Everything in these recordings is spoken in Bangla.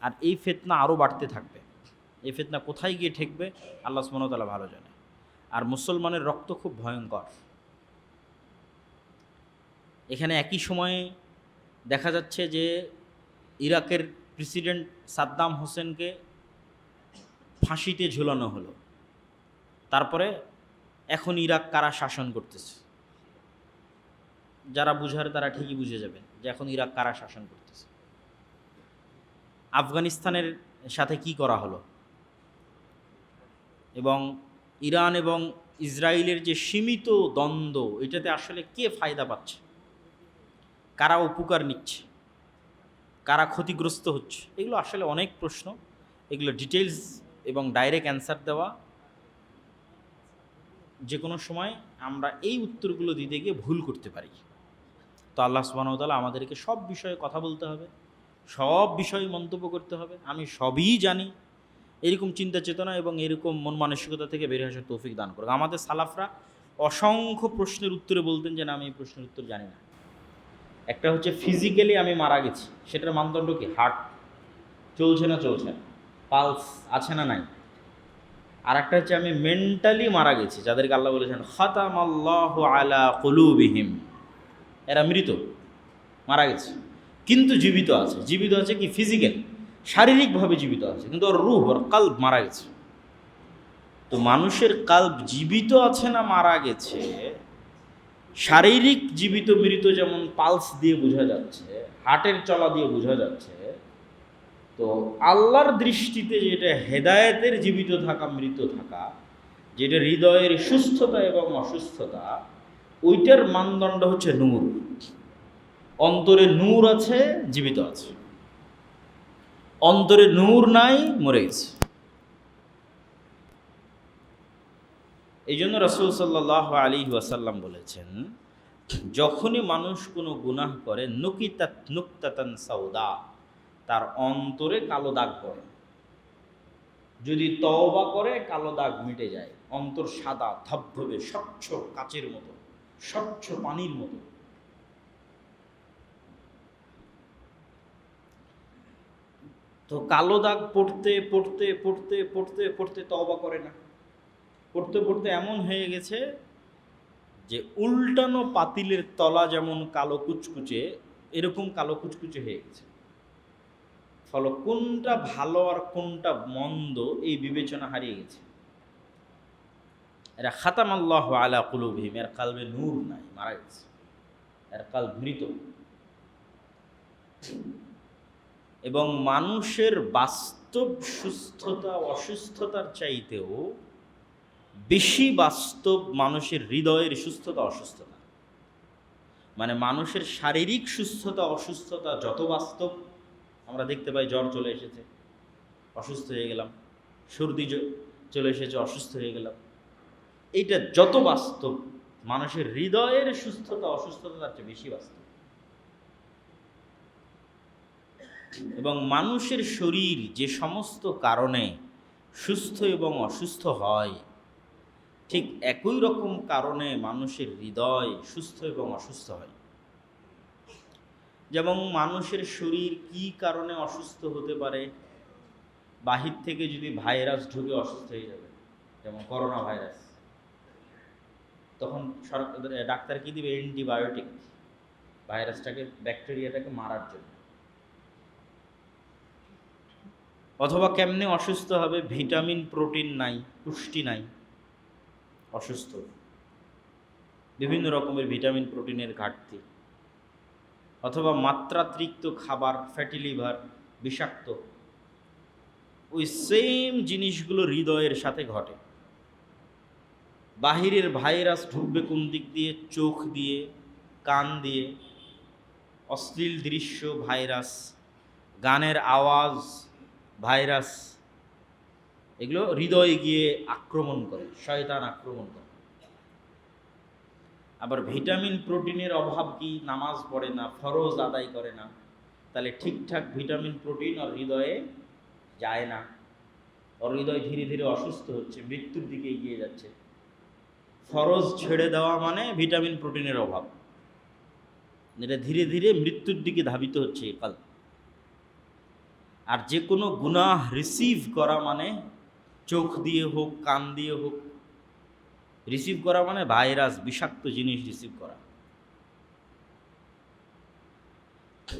আর এই ফিতনা আরও বাড়তে থাকবে। এই ফিতনা কোথায় গিয়ে ঠেকবে আল্লাহ সুবহানাহু ওয়া তাআলা ভালো জানে। আর মুসলমানের রক্ত খুব ভয়ঙ্কর। এখানে একই সময়ে দেখা যাচ্ছে যে ইরাকের প্রেসিডেন্ট সাদ্দাম হোসেনকে ফাঁসিতে ঝুলানো হলো, তারপরে এখন ইরাক কারা শাসন করতেছে, যারা বুঝার তারা ঠিকই বুঝে যাবেন যে এখন ইরাক কারা শাসন করতেছে। আফগানিস্তানের সাথে কি করা হলো, এবং ইরান এবং ইসরায়েলের যে সীমিত দ্বন্দ্ব, এটাতে আসলে কে ফায়দা পাচ্ছে, কারা উপকার নিচ্ছে, কারা ক্ষতিগ্রস্ত হচ্ছে, এগুলো আসলে অনেক প্রশ্ন। এগুলো ডিটেলস এবং ডাইরেক্ট অ্যান্সার দেওয়া যে কোনো সময় আমরা এই উত্তরগুলো দিতে গিয়ে ভুল করতে পারি। তো আল্লাহ সুবহানাহু ওয়া তাআলা আমাদেরকে সব বিষয়ে কথা বলতে হবে, সব বিষয়ে মন্তব্য করতে হবে, আমি সবই জানি এরকম চিন্তা চেতনা এবং এরকম মন মানসিকতা থেকে বেরিয়ে আসার তৌফিক দান করুক। আমাদের সালাফরা অসংখ্য প্রশ্নের উত্তরে বলতেন যে না, আমি এই প্রশ্নের উত্তর জানি না। একটা হচ্ছে ফিজিক্যালি আমি মারা গেছি, সেটার মানদণ্ড কি? হার্ট চলছে না চলছে না, পালস আছে না নাই। আর একটা হচ্ছে আমি মেন্টালি মারা গেছি, যাদেরকে আল্লাহ বলেছেন খাতামাল্লাহু আলা কুলুবিহিম, এরা মৃত, মারা গেছে কিন্তু জীবিত আছে। জীবিত আছে কি? ফিজিক্যাল, শারীরিকভাবে জীবিত আছে, কিন্তু ওর রূহ, ওর কাল্ব মারা গেছে। তো মানুষের কাল্ব জীবিত আছে না মারা গেছে, শারীরিক জীবিত মৃত যেমন পালস দিয়ে বোঝা যাচ্ছে, হার্টের চলা দিয়ে বোঝা যাচ্ছে, তো আল্লাহর দৃষ্টিতে যেটা হেদায়েতের জীবিত থাকা মৃত থাকা, যেটা হৃদয়ের সুস্থতা এবং অসুস্থতা, ওইটার মানদণ্ড হচ্ছে নূর। অন্তরে নূর আছে, জীবিত আছে। অন্তরে নূর নাই, মরে গেছে। এই জন্য রাসূল সাল্লাল্লাহু আলাইহি ওয়াসাল্লাম বলেছেন, যখনই মানুষ কোনো গুনাহ করে নুকিতাত নুকতাতান সাউদা, তার অন্তরে কালো দাগ পড়ে। যদি তওবা করে কালো দাগ মিটে যায়, অন্তর সাদা ধবধবে, স্বচ্ছ কাচের মতো, স্বচ্ছ পানির মতো। তো কালো দাগ পড়তে পড়তে পড়তে পড়তে পড়তে তওবা করে না, পড়তে পড়তে এমন হয়ে গেছে যে উল্টানো পাতিলের তলা যেমন কালো কুচকুচে, এরকম কালো কুচকুচে হয়ে গেছে। ফলে কোনটা ভালো আর কোনটা মন্দ এই বিবেচনা হারিয়ে গেছে। এরা খাতামাল্লাহু আলা কুলুবিহিম, এর কালবে নূর নাই, মারা গেছে, এর কাল মৃত। এবং মানুষের বাস্তব সুস্থতা অসুস্থতার চাইতেও বেশি বাস্তব মানুষের হৃদয়ের সুস্থতা অসুস্থতা। মানে মানুষের শারীরিক সুস্থতা অসুস্থতা যত বাস্তব, আমরা দেখতে পাই জ্বর চলে এসেছে, অসুস্থ হয়ে গেলাম, সর্দি চলে এসেছে, অসুস্থ হয়ে গেলাম, এইটা যত বাস্তব, মানুষের হৃদয়ের সুস্থতা অসুস্থতা তার চেয়ে বেশি বাস্তব। এবং মানুষের শরীর যে সমস্ত কারণে সুস্থ এবং অসুস্থ হয়, ঠিক একই রকম কারণে মানুষের হৃদয় সুস্থ এবং অসুস্থ হয়। যেমন মানুষের শরীর কি কারণে অসুস্থ হতে পারে, বাহির থেকে যদি ভাইরাস ঢুকে অসুস্থ হয়ে যাবে, যেমন করোনা ভাইরাস, তখন ডাক্তার কি দিবে? অ্যান্টিবায়োটিক, ভাইরাসটাকে, ব্যাকটেরিয়াটাকে মারার জন্য। অথবা কেমনে অসুস্থ হবে? ভিটামিন প্রোটিন নাই, পুষ্টি নাই, অসুস্থ। বিভিন্ন রকমের ভিটামিন প্রোটিনের ঘাটতি, অথবা মাত্রাতিরিক্ত খাবার, ফ্যাটি লিভার, বিষাক্ত। ওই সেম জিনিসগুলো হৃদয়ের সাথে ঘটে। বাহিরের ভাইরাস ঢুকবে কোন দিক দিয়ে? চোখ দিয়ে, কান দিয়ে, অশ্লীল দৃশ্য ভাইরাস, গানের আওয়াজ ভাইরাস, এগুলো হৃদয়ে গিয়ে আক্রমণ করে, শয়তান আক্রমণ করে। আবার ভিটামিন প্রোটিনের অভাব কি? নামাজ পড়ে না, ফরজ আদায় করে না, তাহলে ঠিকঠাক ভিটামিন প্রোটিন ওর হৃদয়ে যায় না, ওর হৃদয় ধীরে ধীরে অসুস্থ হচ্ছে, মৃত্যুর দিকে এগিয়ে যাচ্ছে। ফরজ ছেড়ে দেওয়া মানে ভিটামিন প্রোটিনের অভাব, এটা ধীরে ধীরে মৃত্যুর দিকে ধাবিত হচ্ছে কাল। আর যে কোনো গুনাহ রিসিভ করা মানে চোখ দিয়ে হোক, কান দিয়ে হোক, রিসিভ করা মানে ভাইরাস, বিষাক্ত জিনিস রিসিভ করা।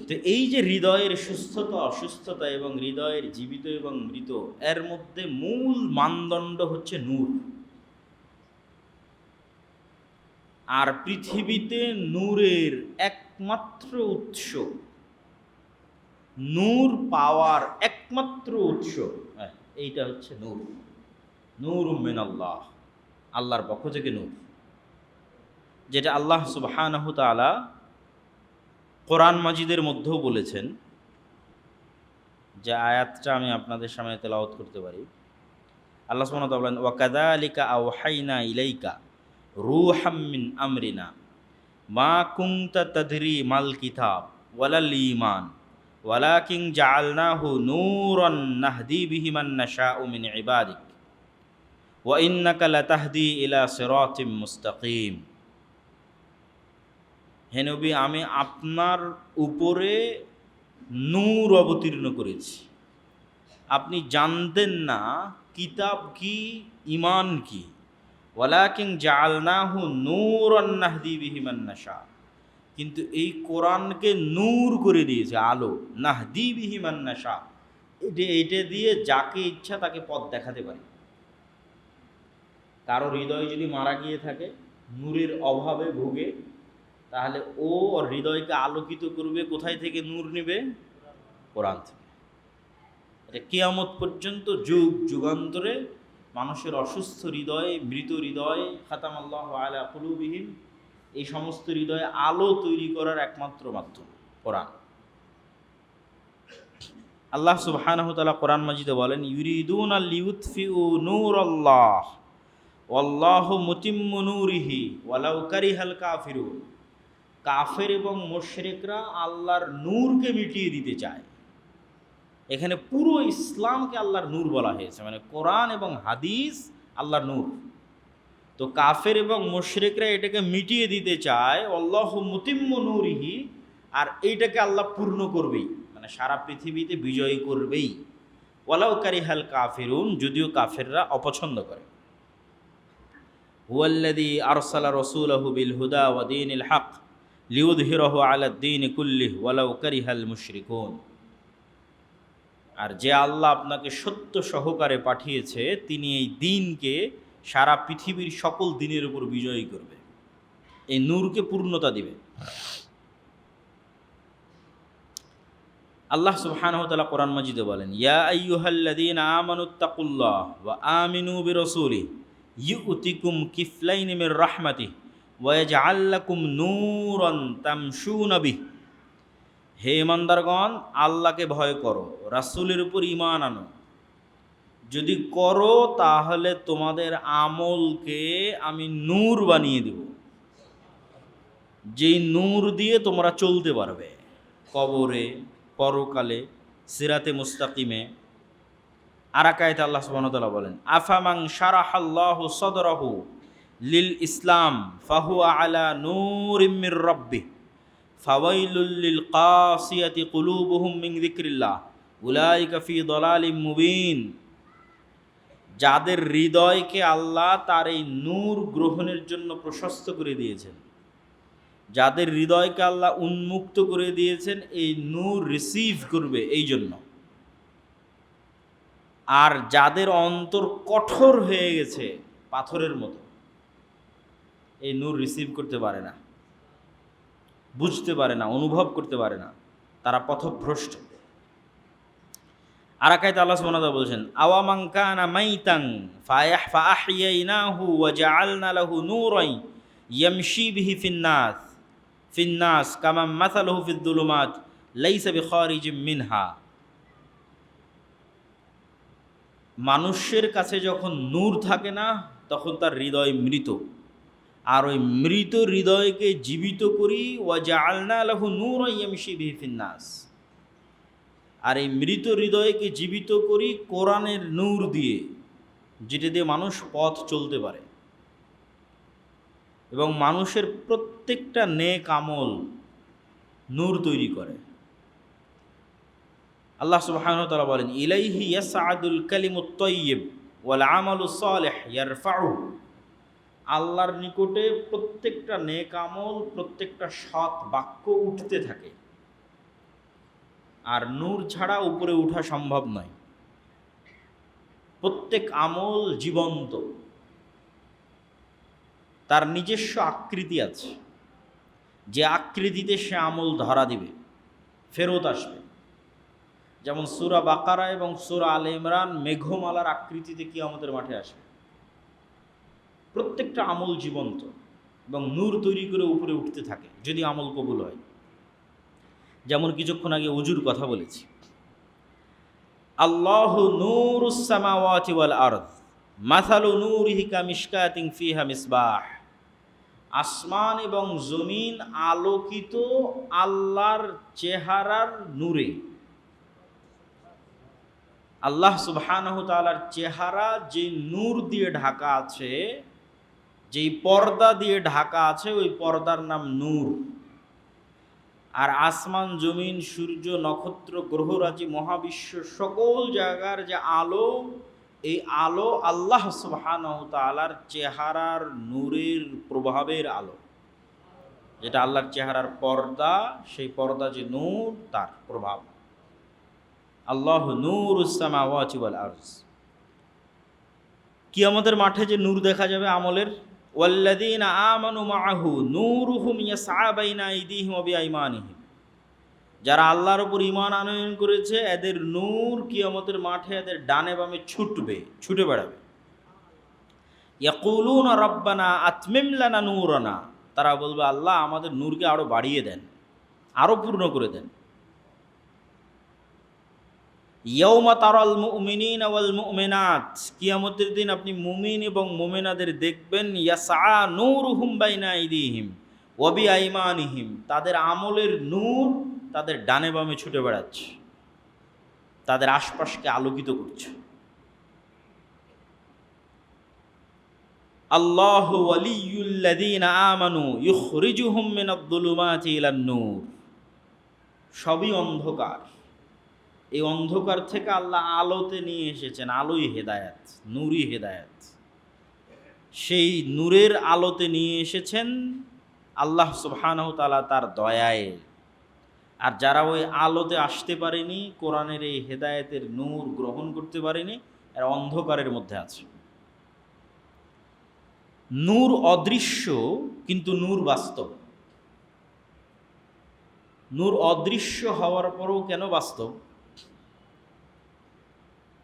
তো এই যে হৃদয়ের সুস্থতা অসুস্থতা এবং হৃদয়ের জীবিত এবং মৃত, এর মধ্যে মূল মানদণ্ড হচ্ছে নূর। আর পৃথিবীতে নূরের একমাত্র উৎস, নূর পাওয়ার একমাত্র উৎস, এইটা হচ্ছে নূর। নূর মিনাল্লাহ, আল্লাহর পক্ষ থেকে নূর, যেটা আল্লাহ সুবহানাহু তাআলা কোরআন মাজিদের মধ্যেও বলেছেন। যে আয়াতটা আমি আপনাদের সামনে তেলাওয়াত করতে পারি। আল্লাহ সুবহানাহু ওয়া তাআলা বলেন, ওয়া কাযালিকা আওহাইনা ইলাইকা রূহাম মিন আমরিনা মা কুনতা তাদরি মাল কিতাব ওয়ালাল ঈমান ওয়ালাকিন জাআলনাহু নূরান নাহদি বিহি মান নাশাউ মিন ইবাদিক ওয়া ইন্নাকা লাতাহদি ইলা সিরাতিম মুস্তাকিম। হে নবী, আমি আপনার উপরে নূর অবতীর্ণ করেছি। আপনি জানতেন না কিতাব কি, ঈমান কি। ওয়ালাকিন জাআলনাহু নূরান নাহদি বিহি মান নাশা, কিন্তু এই কোরআনকে নূর করে দিয়েছে, আলো। নাহদি বিহি মান নাশা, এটা দিয়ে যাকে ইচ্ছা তাকে পথ দেখাতে পারি। কারো হৃদয় যদি মারা গিয়ে থাকে, নূরের অভাবে ভোগে, তাহলে ও হৃদয়কে আলোকিত করবে কোথায় থেকে? নূর নেবে কোরআন থেকে। এটা কিয়ামত পর্যন্ত যুগ যুগান্তরে মানুষের অসুস্থ হৃদয়, মৃত হৃদয়, খাতামাল্লাহু আলা কুলুবিহিম, এই সমস্ত হৃদয়ে আলো তৈরি করার একমাত্র মাধ্যম কোরআন। আল্লাহ সুবহানাহু ওয়া তাআলা কোরআন মাজিদে বলেন, ইউরিদুনা লিউতফিউ নূরাল্লাহ ওয়াল্লাহু মুতিম্মু নূরিহি ওয়ালাউ কারিহাল কাফিরুন। কাফের এবং মুশরিকরা আল্লাহর নূরকে মিটিয়ে দিতে চায়। এখানে পুরো ইসলামকে আল্লাহর নূর বলা হয়েছে, মানে কোরআন এবং হাদিস আল্লাহর নূর। তো কাফের এবং মুশরিকরা এটাকে মিটিয়ে দিতে চায়, আল্লাহু মুতিম্মু নূরিহি, আর এইটাকে আল্লাহ পূর্ণ করবেই, মানে সারা পৃথিবীতে বিজয়ী করবেই। ওয়ালাউ কারিহাল কাফিরুন, যদিও কাফেররা অপছন্দ করে। হুয়াল্লাযী আরসালা রাসূলাহু বিল হুদা ওয়া দীনিল হক লিইয়ুযহিরাহু আলাদ দীনি কুল্লিহি ওয়ালাউ কারিহাল মুশরিকুন। আর যে আল্লাহ আপনাকে সত্য সহকারে পাঠিয়েছে, তিনি এই দ্বীনকে সারা পৃথিবীর সকল দিনের উপর বিজয়ী করবে, এই নূরকে পূর্ণতা দিবে। আল্লাহ সুবহানাহু ওয়া তাআলা কোরআন মাজিদে বলেন, ইয়া আইয়ুহাল্লাযীনা আমানুত্তাকুল্লাহ ওয়া আমিনু বিরাসূলিহি ইউতিকুম কিফলাইন মির রাহমাতিহি ওয়া ইয়াজআল লাকুম নূরান তামশুনা বিহি। হে ইমানদারগণ, আল্লাহকে ভয় করো, রাসূলের উপর ঈমান আনো। যদি করো তাহলে তোমাদের আমলকে আমি নূর বানিয়ে দেব, যেই নূর দিয়ে তোমরা চলতে পারবে কবরে, পরকালে, সিরাতে মুস্তাকিমে। আর এক আয়াতে আল্লাহ সুবহানাহু ওয়া তাআলা বলেন, আফামান শারাহাল্লাহু সাদরাহু লিল ইসলাম ফাহুয়া আলা নূরিম মির রাব্বিহি ফাওয়াইলুল লিল কাসিয়াতি কুলুবুহুম মিন যিকরিল্লাহ উলাইকা ফি দালালিম মুবিন। যাদের হৃদয়কে আল্লাহ তার এই নূর গ্রহণের জন্য প্রশস্ত করে দিয়েছেন, যাদের হৃদয়কে আল্লাহ উন্মুক্ত করে দিয়েছেন এই নূর রিসিভ করবে এই জন্য, আর যাদের অন্তর কঠোর হয়ে গেছে পাথরের মতো, এই নূর রিসিভ করতে পারে না, বুঝতে পারে না, অনুভব করতে পারে না, তারা পথভ্রষ্ট। আর এক আয়াতে আল্লাহ সুবহানাহু ওয়া তাআলা বলেছেন, আওয়ামান কানা মাইতান ফাআহইয়াইনাহু ওয়া জাআলনা লাহু নূরান ইয়ামশি বিহি ফিন্নাস কামা মাসালুহু ফিদ্দুলুমাত লাইসা বিখারিজিম মিনহা। মানুষের কাছে যখন নূর থাকে না, তখন তার হৃদয় মৃত, আর ওই মৃত হৃদয়কে জীবিত করি, ওয়া জাআলনা লাহু নূরান ইয়ামশি বিহি ফিন্নাস, আর এই মৃত হৃদয়কে জীবিত করি কোরআনের নূর দিয়ে, যেটা দিয়ে মানুষ পথ চলতে পারে। এবং মানুষের প্রত্যেকটা নেক আমল নূর তৈরি করে। আল্লাহ সুবহানাহু ওয়া তাআলা বলেন, ইলাইহি ইয়াসআদুল কালিমুত তাইয়্যিব ওয়াল আমালুস সালিহ ইয়ারফাউহু। আল্লাহর নিকটে প্রত্যেকটা নেক আমল, প্রত্যেকটা সৎ বাক্য উঠতে থাকে, আর নূর ছাড়া উপরে ওঠা সম্ভব নয়। প্রত্যেক আমল জীবন্ত, তার নিজস্ব আকৃতি আছে, যে আকৃতিতে সে আমল ধরা দিবে, ফেরত আসবে। যেমন সূরা বাকারা এবং সূরা আলে ইমরান মেঘমালার আকৃতিতে কিয়ামতের মাঠে আসবে। প্রত্যেকটা আমল জীবন্ত এবং নূর তৈরি করে উপরে উঠতে থাকে যদি আমল কবুল হয়। যেমন কিছুক্ষণ আগে উজুর কথা বলেছি, আল্লাহু নূরুস সামাওয়াতি ওয়াল আরদ মাসালু নূরিহি কামিশকাতিন ফিহা মিসবাহ। আসমান এবং জমিন আলোকিত আল্লাহর চেহারার নূরে। আল্লাহ সুবহানাহু তাআলার চেহারা যে নূর দিয়ে ঢাকা আছে, যেই পর্দা দিয়ে ঢাকা আছে, ওই পর্দার নাম নূর। আর আসমান, জমিন, সূর্য, নক্ষত্র, গ্রহরাজি, মহাবিশ্ব, সকল জায়গার যে আলো, এই আলো আল্লাহ সুবহানাহু তাআলার চেহারার নূরের প্রভাবের আলো। যেটা আল্লাহর চেহারার পর্দা, সেই পর্দা যে নূর, তার প্রভাব। আল্লাহু নূরুস সামাওয়াতি ওয়াল আরদ। কিয়ামতের মাঠে যে নূর দেখা যাবে আমলের, ওয়াল্লাযীনা আমানু মাআহু নূরুহুম ইয়াসআ বাইনা আইদিহিম ওয়া বিআইমানিহিম। যারা আল্লাহর উপর ঈমান আনয়ন করেছে, এদের নূর কিয়ামতের মাঠে এদের ডানে বামে ছুটে বেড়াবে। ইয়াকুলুনা রাব্বানা আতমিম লানা নূরানা। তারা বলবে, আল্লাহ আমাদের নূরকে আরো বাড়িয়ে দেন, আরো পূর্ণ করে দেন। ইয়াউমা তারাল মুমিনিনা ওয়াল মুমিনাত। কিয়ামতের দিন আপনি মুমিন এবং মুমিনাদের দেখবেন, ইয়াসআ নূরুহুম বাইনা আইদিহিম ওয়া বিআইমানিহিম। তাদের আমলের নূর তাদের ডানে বামে ছুটে বেড়াচ্ছে, তাদের আশপাশকে আলোকিত করছে। আল্লাহু ওয়ালিয়ুল্লাযীনা আমানু ইখরিজুহুম মিনাদ-দুলুমাতি ইলান-নূর। সবই অন্ধকার, এই অন্ধকার থেকে আল্লাহ আলোতে নিয়ে এসেছেন। আলোই হেদায়েত, নূরই হেদায়েত। সেই নূরের আলোতে নিয়ে এসেছেন আল্লাহ সুবহানাহু তাআলা তার দয়ায়। আর যারা ওই আলোতে আসতে পারেনি, কোরআনের এই হেদায়েতের নূর গ্রহণ করতে পারেনি, এরা অন্ধকারের মধ্যে আছে। নূর অদৃশ্য, কিন্তু নূর বাস্তব। নূর অদৃশ্য হওয়ার পরেও কেন বাস্তব?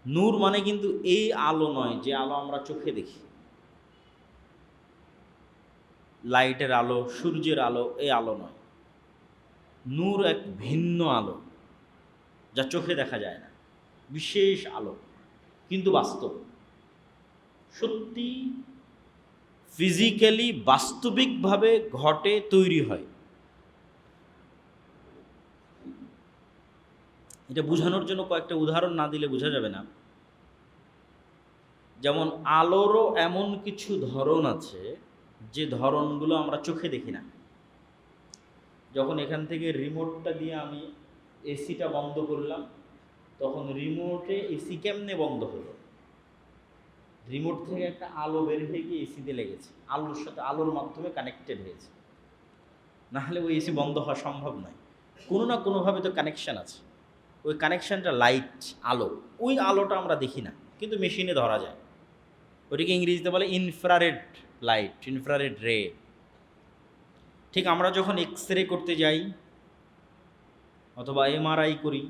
নূর মানে কিন্তু এই আলো নয় যে আলো আমরা চোখে দেখি, লাইটের আলো, সূর্যের আলো, এই আলো নয়। নূর এক ভিন্ন আলো, যা চোখে দেখা যায় না, বিশেষ আলো, কিন্তু বাস্তব, সত্যি ফিজিক্যালি বাস্তবিকভাবে ঘটে, তৈরি হয়। এটা বোঝানোর জন্য কয়েকটা উদাহরণ না দিলে বোঝা যাবে না। যেমন আলোরও এমন কিছু ধরন আছে যে ধরনগুলো আমরা চোখে দেখি না। যখন এখান থেকে রিমোটটা দিয়ে আমি এসিটা বন্ধ করলাম, তখন রিমোটে এসি কেমনে বন্ধ হলো? রিমোট থেকে একটা আলো বের হয়ে গিয়ে এসিতে লেগেছে, আলোর সাথে আলোর মাধ্যমে কানেক্টেড হয়েছে, না হলে ওই এসি বন্ধ হওয়া সম্ভব নয়। কোনো না কোনোভাবে তো কানেকশান আছে। ওই কানেকশানটা লাইট, আলো। ওই আলোটা আমরা দেখি না, কিন্তু মেশিনে ধরা যায়। ওইটাকে ইংরেজিতে বলে ইনফ্রারেড লাইট, ইনফ্রারেড রে। ঠিক আমরা যখন এক্স-রে করতে যাই অথবা এমআরআই করি,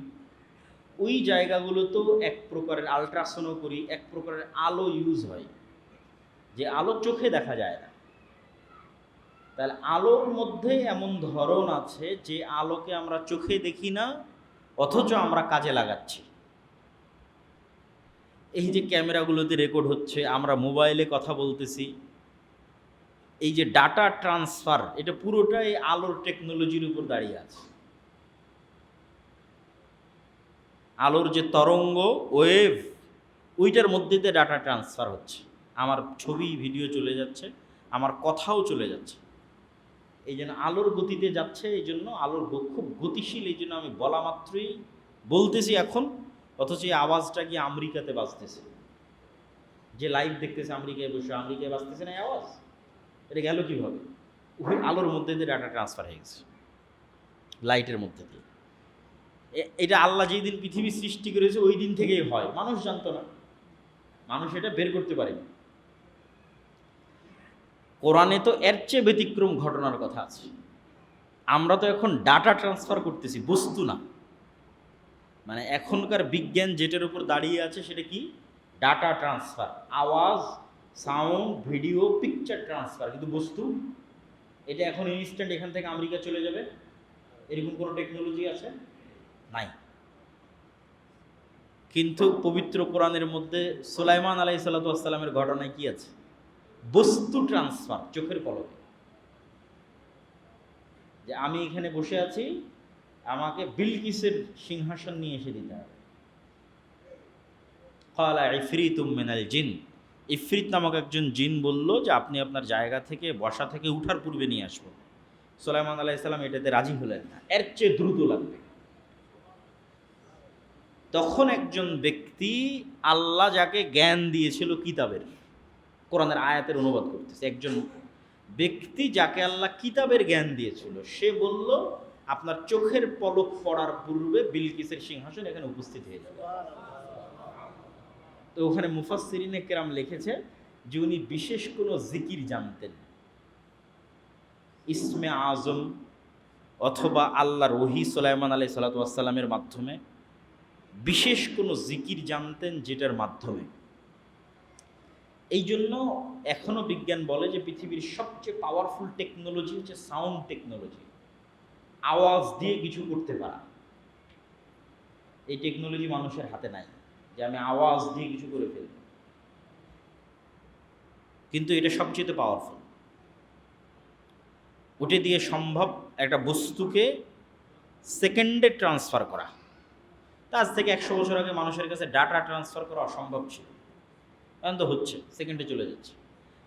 ওই জায়গাগুলোতেও এক প্রকারের, আলট্রাসাউন্ডও করি, এক প্রকারের আলো ইউজ হয়, যে আলো চোখে দেখা যায় না। তাহলে আলোর মধ্যে এমন ধরন আছে যে আলোকে আমরা চোখে দেখি না, অথচ আমরা কাজে লাগাচ্ছি। এই যে ক্যামেরাগুলোতে রেকর্ড হচ্ছে, আমরা মোবাইলে কথা বলতেছি, এই যে ডাটা ট্রান্সফার, এটা পুরোটাই আলোর টেকনোলজির উপর দাঁড়িয়ে আছে। আলোর যে তরঙ্গ, ওয়েভ, ওইটার মধ্যে দিয়ে ডাটা ট্রান্সফার হচ্ছে। আমার ছবি, ভিডিও চলে যাচ্ছে, আমার কথাও চলে যাচ্ছে। এই জন্য আলোর গতিতে যাচ্ছে, এই জন্য আলোর খুব গতিশীল। এই জন্য আমি বলা মাত্রই বলতেছি এখন, অথচ এই আওয়াজটা কি আমেরিকাতে বাজতেছে, যে লাইভ দেখতেছে আমেরিকায় বসে, আমেরিকায় বাজতেছে না এই আওয়াজ? এটা গেল কীভাবে? ওই আলোর মধ্যে দিয়ে ডাটা ট্রান্সফার হয়ে গেছে, লাইটের মধ্যে দিয়ে। এটা আল্লাহ যেই দিন পৃথিবী সৃষ্টি করেছে ওই দিন থেকেই হয়, মানুষ জানতো না, মানুষ এটা বের করতে পারেনি। কোরআনে তো এর চেয়ে ব্যতিক্রম ঘটনার কথা আছে। আমরা তো এখন ডাটা ট্রান্সফার করতেছি, বস্তু না। মানে এখনকার বিজ্ঞান যেটার উপর দাঁড়িয়ে আছে সেটা কি? ডাটা ট্রান্সফার, আওয়াজ, সাউন্ড, ভিডিও, পিকচার ট্রান্সফার। কিন্তু বস্তু এটা এখন ইনস্ট্যান্ট এখান থেকে আমেরিকা চলে যাবে, এরকম কোনো টেকনোলজি আছে? নাই। কিন্তু পবিত্র কোরআনের মধ্যে সুলাইমান আলাইহিসসালামের ঘটনায় কি আছে? বস্তু ট্রান্সফার, চোখের পলকে। যে আমি এখানে বসে আছি, আমাকে বিলকিসের সিংহাসন নিয়ে এসে দিতে হবে। ক্বালা ইফরিতুম মিনাল জিন, ইফরিত নামক একজন জিন বলল যে আপনি আপনার জায়গা থেকে, বসা থেকে উঠার পূর্বে নিয়ে আসবো। সুলাইমান আলাইহিস সালাম এটাতে রাজি হলেন না, এর চেয়ে দ্রুত লাগবে। তখন একজন ব্যক্তি, আল্লাহ যাকে জ্ঞান দিয়েছিল কিতাবের, কোরআনের আয়াতের অনুবাদ করতেছে, একজন ব্যক্তি যাকে আল্লাহ কিতাবের জ্ঞান দিয়েছিল, সে বলল আপনার চোখের পলক পড়ার পূর্বে বিলকিসের সিংহাসন এখানে উপস্থিত হয়ে যাবে। তো ওখানে মুফাসসিরিনে কেরাম লিখেছে যে উনি বিশেষ কোনো জিকির জানতেন, ইসমে আজম অথবা আল্লাহর ওহী সুলাইমান আলাইহিস সালামের মাধ্যমে বিশেষ কোনো জিকির জানতেন, যেটার মাধ্যমে। এই জন্য এখনো বিজ্ঞান বলে যে পৃথিবীর সবচেয়ে পাওয়ারফুল টেকনোলজি হচ্ছে সাউন্ড টেকনোলজি, আওয়াজ দিয়ে কিছু করতে পারা। এই টেকনোলজি মানুষের হাতে নাই যে আমি আওয়াজ দিয়ে কিছু করে ফেলব, কিন্তু এটা সবচেয়ে পাওয়ারফুল। ওটা দিয়ে সম্ভব একটা বস্তুকে সেকেন্ডে ট্রান্সফার করা। তা আজ থেকে 100 বছর আগে মানুষের কাছে ডাটা ট্রান্সফার করা অসম্ভব ছিল, এখন তো হচ্ছে, সেকেন্ডে চলে যাচ্ছে।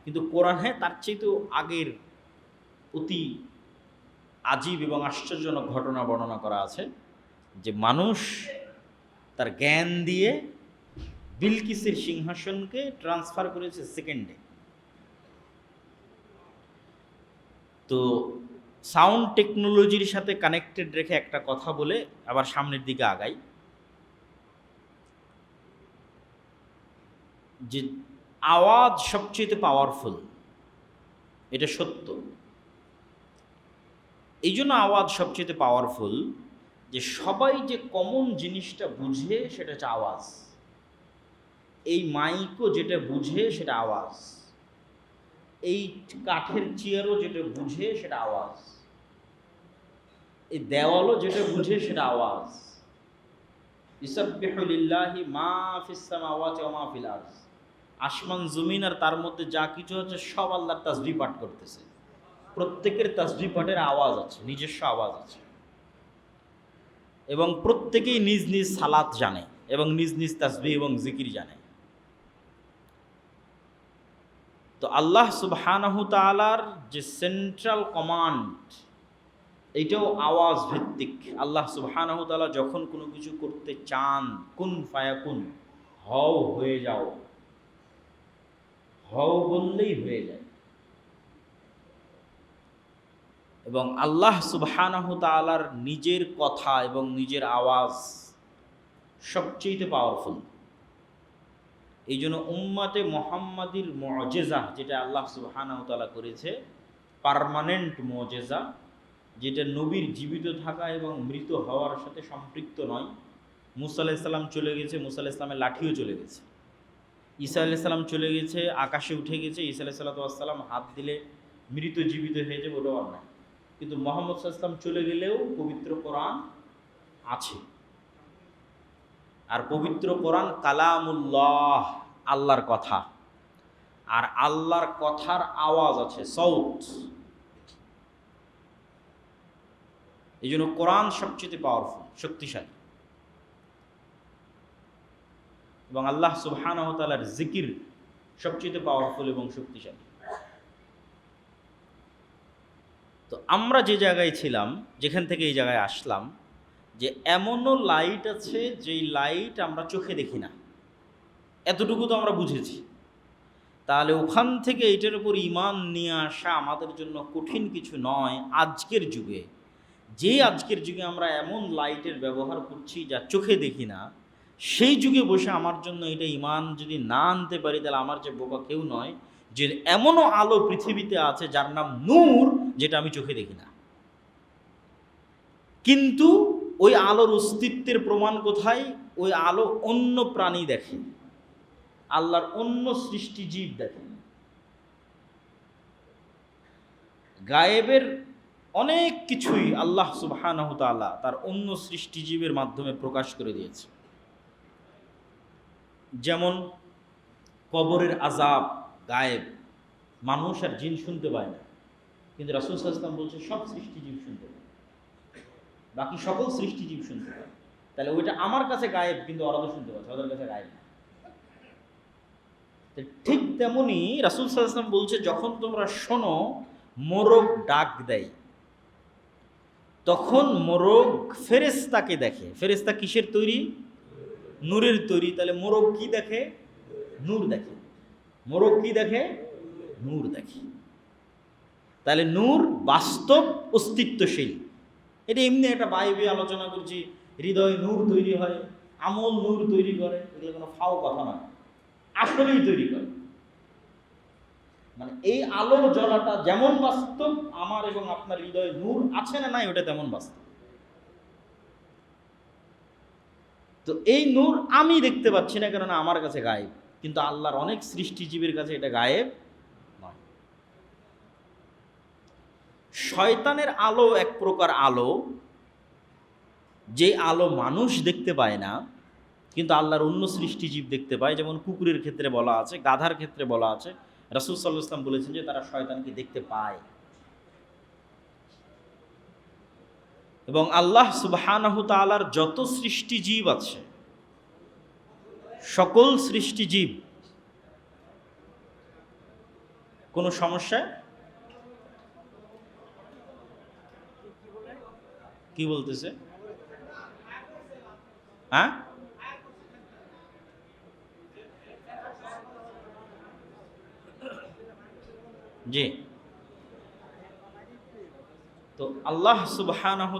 কিন্তু কোরআনে তার চেয়েও আগের অতি আজীব এবং আশ্চর্যজনক ঘটনা বর্ণনা করা আছে, যে মানুষ তার জ্ঞান দিয়ে বিলকিসের সিংহাসনকে ট্রান্সফার করেছে সেকেন্ডে। তো সাউন্ড টেকনোলজির সাথে কানেক্টেড রেখে একটা কথা বলে আবার সামনের দিকে আগাই, যে আওয়াজ সবচেয়ে পাওয়ারফুল, এটা সত্য। এই জন্য আওয়াজ সবচেয়ে পাওয়ারফুল যে সবাই যে কমন জিনিসটা বুঝে সেটা হচ্ছে আওয়াজ। এই মাইকও যেটা বুঝে সেটা আওয়াজ, এই কাঠের চেয়ারও যেটা বুঝে সেটা আওয়াজ, এই দেওয়ালও যেটা বুঝে সেটা আওয়াজ। ইসাব্বিহু লিল্লাহি মা ফিস সামাওয়াতি ওয়া মা ফিল আরদ, আসমান জমিন আর তার মধ্যে যা কিছু আছে সব আল্লাহর তাসবিহ পাঠ করতেছে। প্রত্যেকের তাসবিহ পাঠের আওয়াজ আছে, নিজস্ব আওয়াজ আছে, এবং প্রত্যেকেই নিজ নিজ সালাত জানে এবং নিজ নিজ তাসবিহ এবং জিকির জানে। তো আল্লাহ সুবহানাহু তাআলার যে সেন্ট্রাল কমান্ড, এইটাও আওয়াজ ভিত্তিক। আল্লাহ সুবহানাহু তাআলা যখন কোনো কিছু করতে চান, কুন ফায়াকুন, হও হয়ে যাও, হও বললেই হয়ে যায়। এবং আল্লাহ সুবহানাহু তাআলার নিজের কথা এবং নিজের আওয়াজ সবচেয়ে পাওয়ারফুল। এই জন্য উম্মতে মুহাম্মাদির মুআজিজা, যেটা আল্লাহ সুবহানাহু তাআলা করেছে, পার্মানেন্ট মুআজিজা, যেটা নবীর জীবিত থাকা এবং মৃত হওয়ার সাথে সম্পৃক্ত নয়। মুসা আলাইহিস সালাম চলে গেছে, মুসা আলাইহিস সালামের লাঠিও চলে গেছে। ঈসা আলাইহিস সালাম চলে গেছে, আকাশে উঠে গেছে, ঈসা আলাইহিস সালাম হাত দিলে মৃত জীবিত হয়ে যাবে, ওটাও আর নাই। কিন্তু মুহাম্মদ সাল্লাল্লাহু আলাইহি ওয়াসাল্লাম চলে গেলেও পবিত্র কোরআন আছে। আর পবিত্র কোরআন কালামুল্লাহ, আল্লাহর কথা, আর আল্লাহর কথার আওয়াজ আছে, সাউত। এই জন্য কোরআন সবচেয়ে পাওয়ারফুল, শক্তিশালী। এবং আল্লাহ সুবহানাহু ওয়া তাআলার জিকির সবচেয়ে পাওয়ারফুল এবং শক্তিশালী। তো আমরা যে জায়গায় ছিলাম, যেখান থেকে এই জায়গায় আসলাম, যে এমনও লাইট আছে যেই লাইট আমরা চোখে দেখি না, এতটুকু তো আমরা বুঝেছি। তাহলে ওখান থেকে এটার উপর ঈমান নিয়ে আসা আমাদের জন্য কঠিন কিছু নয়। আজকের যুগে আজকের যুগে আমরা এমন লাইটের ব্যবহার করছি যা চোখে দেখি না, সেই যুগে বসে আমার জন্য এটা ঈমান যদি না আনতে পারি, তাহলে আমার যে বোকা কেউ নয় যে এমনও আলো পৃথিবীতে আছে যার নাম নূর, যেটা আমি চোখে দেখি না। কিন্তু ওই আলোর অস্তিত্বের প্রমাণ কোথায়? ওই আলো অন্য প্রাণী দেখে, আল্লাহর অন্য সৃষ্টি জীব দেখে। গায়েবের অনেক কিছুই আল্লাহ সুবহানাহু তাআলা তার অন্য সৃষ্টিজীবের মাধ্যমে প্রকাশ করে দিয়েছে। যেমন কবরের আযাব গায়েব, মানুষ আর জিন শুনতে পায় না, কিন্তু রাসূল সাল্লাল্লাহু আলাইহি ওয়াসাল্লাম বলছে সব সৃষ্টিজীব শুনতে পায়, বাকি সকল সৃষ্টিজীব শুনতে পায়। তাহলে ওইটা আমার কাছে গায়েব, কিন্তু ওরা তো শুনতে পাচ্ছে, ওদের কাছে গায়েব না। ঠিক তেমনি রাসূল সাল্লাল্লাহু আলাইহি ওয়াসাল্লাম বলছে, যখন তোমরা শোনো মোরগ ডাক দেয়, তখন মোরগ ফেরেশতাকে দেখে। ফেরেশতা কিসের তৈরি? নূরের তৈরি। তাহলে মোরগ কি দেখে? নূর দেখে। মোরগ কি দেখে? নূর দেখে। তাহলে নূর বাস্তব অস্তিত্বশীল। এটা এমনি একটা বাইবে আলোচনা করছি, হৃদয় নূর তৈরি হয়, আমল নূর তৈরি করে, এগুলো কোনো ফাও কথা নয়, আসলেই তৈরি করে। মানে এই আলোর জ্বলাটা যেমন বাস্তব, আমার এবং আপনার হৃদয়ে নূর আছে না নাই, ওটা তেমন বাস্তব। তো এই নূর আমি দেখতে পাচ্ছি না, কেননা আমার কাছে গায়েব, কিন্তু আল্লাহর অনেক সৃষ্টিজীবীর কাছে এটা গায়েব নয়। শয়তানের আলো এক প্রকার আলো, যে আলো মানুষ দেখতে পায় না, কিন্তু আল্লাহর অন্য সৃষ্টিজীব দেখতে পায়। যেমন কুকুরের ক্ষেত্রে বলা আছে, গাধার ক্ষেত্রে বলা আছে, রাসূল সাল্লাল্লাহু আলাইহি ওয়াসাল্লাম বলেছেন যে তারা শয়তানকে দেখতে পায়। এবং আল্লাহ সুবহানাহু তাআলার যত সৃষ্টিজীব আছে, সকল সৃষ্টিজীব কোনো সমস্যা কি বলতেছে? হ্যাঁ, জি। তো আল্লাহ সুবহানাহু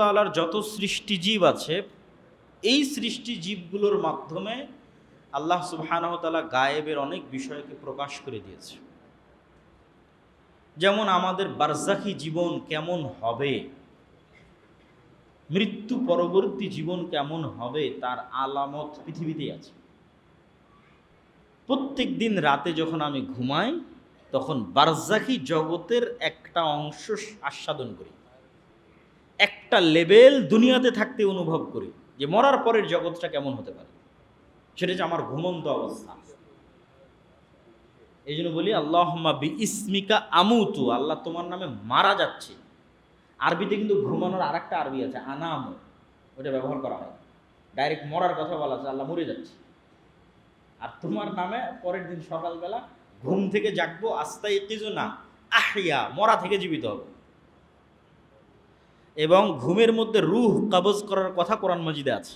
তাআলার যত সৃষ্টিজীব আছে, এই সৃষ্টিজীবগুলোর মাধ্যমে আল্লাহ সুবহানাহু তাআলা গায়েবের অনেক বিষয়কে প্রকাশ করে দিয়েছে। যেমন আমাদের বারজাখী জীবন কেমন হবে, মৃত্যু পরবর্তী জীবন কেমন হবে, তার আলামত পৃথিবীতেই আছে। প্রত্যেক দিন রাতে যখন আমি ঘুমাই, তখন বারজাখী জগতের একটা অংশ আস্বাদন করি, একটা লেভেল দুনিয়াতে থাকতে অনুভব করি যে মরার পরের জগৎটা কেমন হতে পারে। সেটা যে আমার ঘুমন্ত অবস্থা। এই জন্য বলি আল্লাহুম্মা বিইসমিকা আমুতু, আল্লাহ তোমার নামে মারা যাচ্ছে। আরবিতে কিন্তু ঘুমানোর আর একটা আরবি আছে, আনাম, ওটা ব্যবহার করা হয়। ডাইরেক্ট মরার কথা বলা আছে, আল্লাহ মরে যাচ্ছে, আর তোমার নামে পরের দিন সকালবেলা ঘুম থেকে জাগবো, আস্তাইকিজু না আহিয়া, মরা থেকে জীবিত হব। এবং ঘুমের মধ্যে রূহ কবজ করার কথা কোরআন মাজিদে আছে।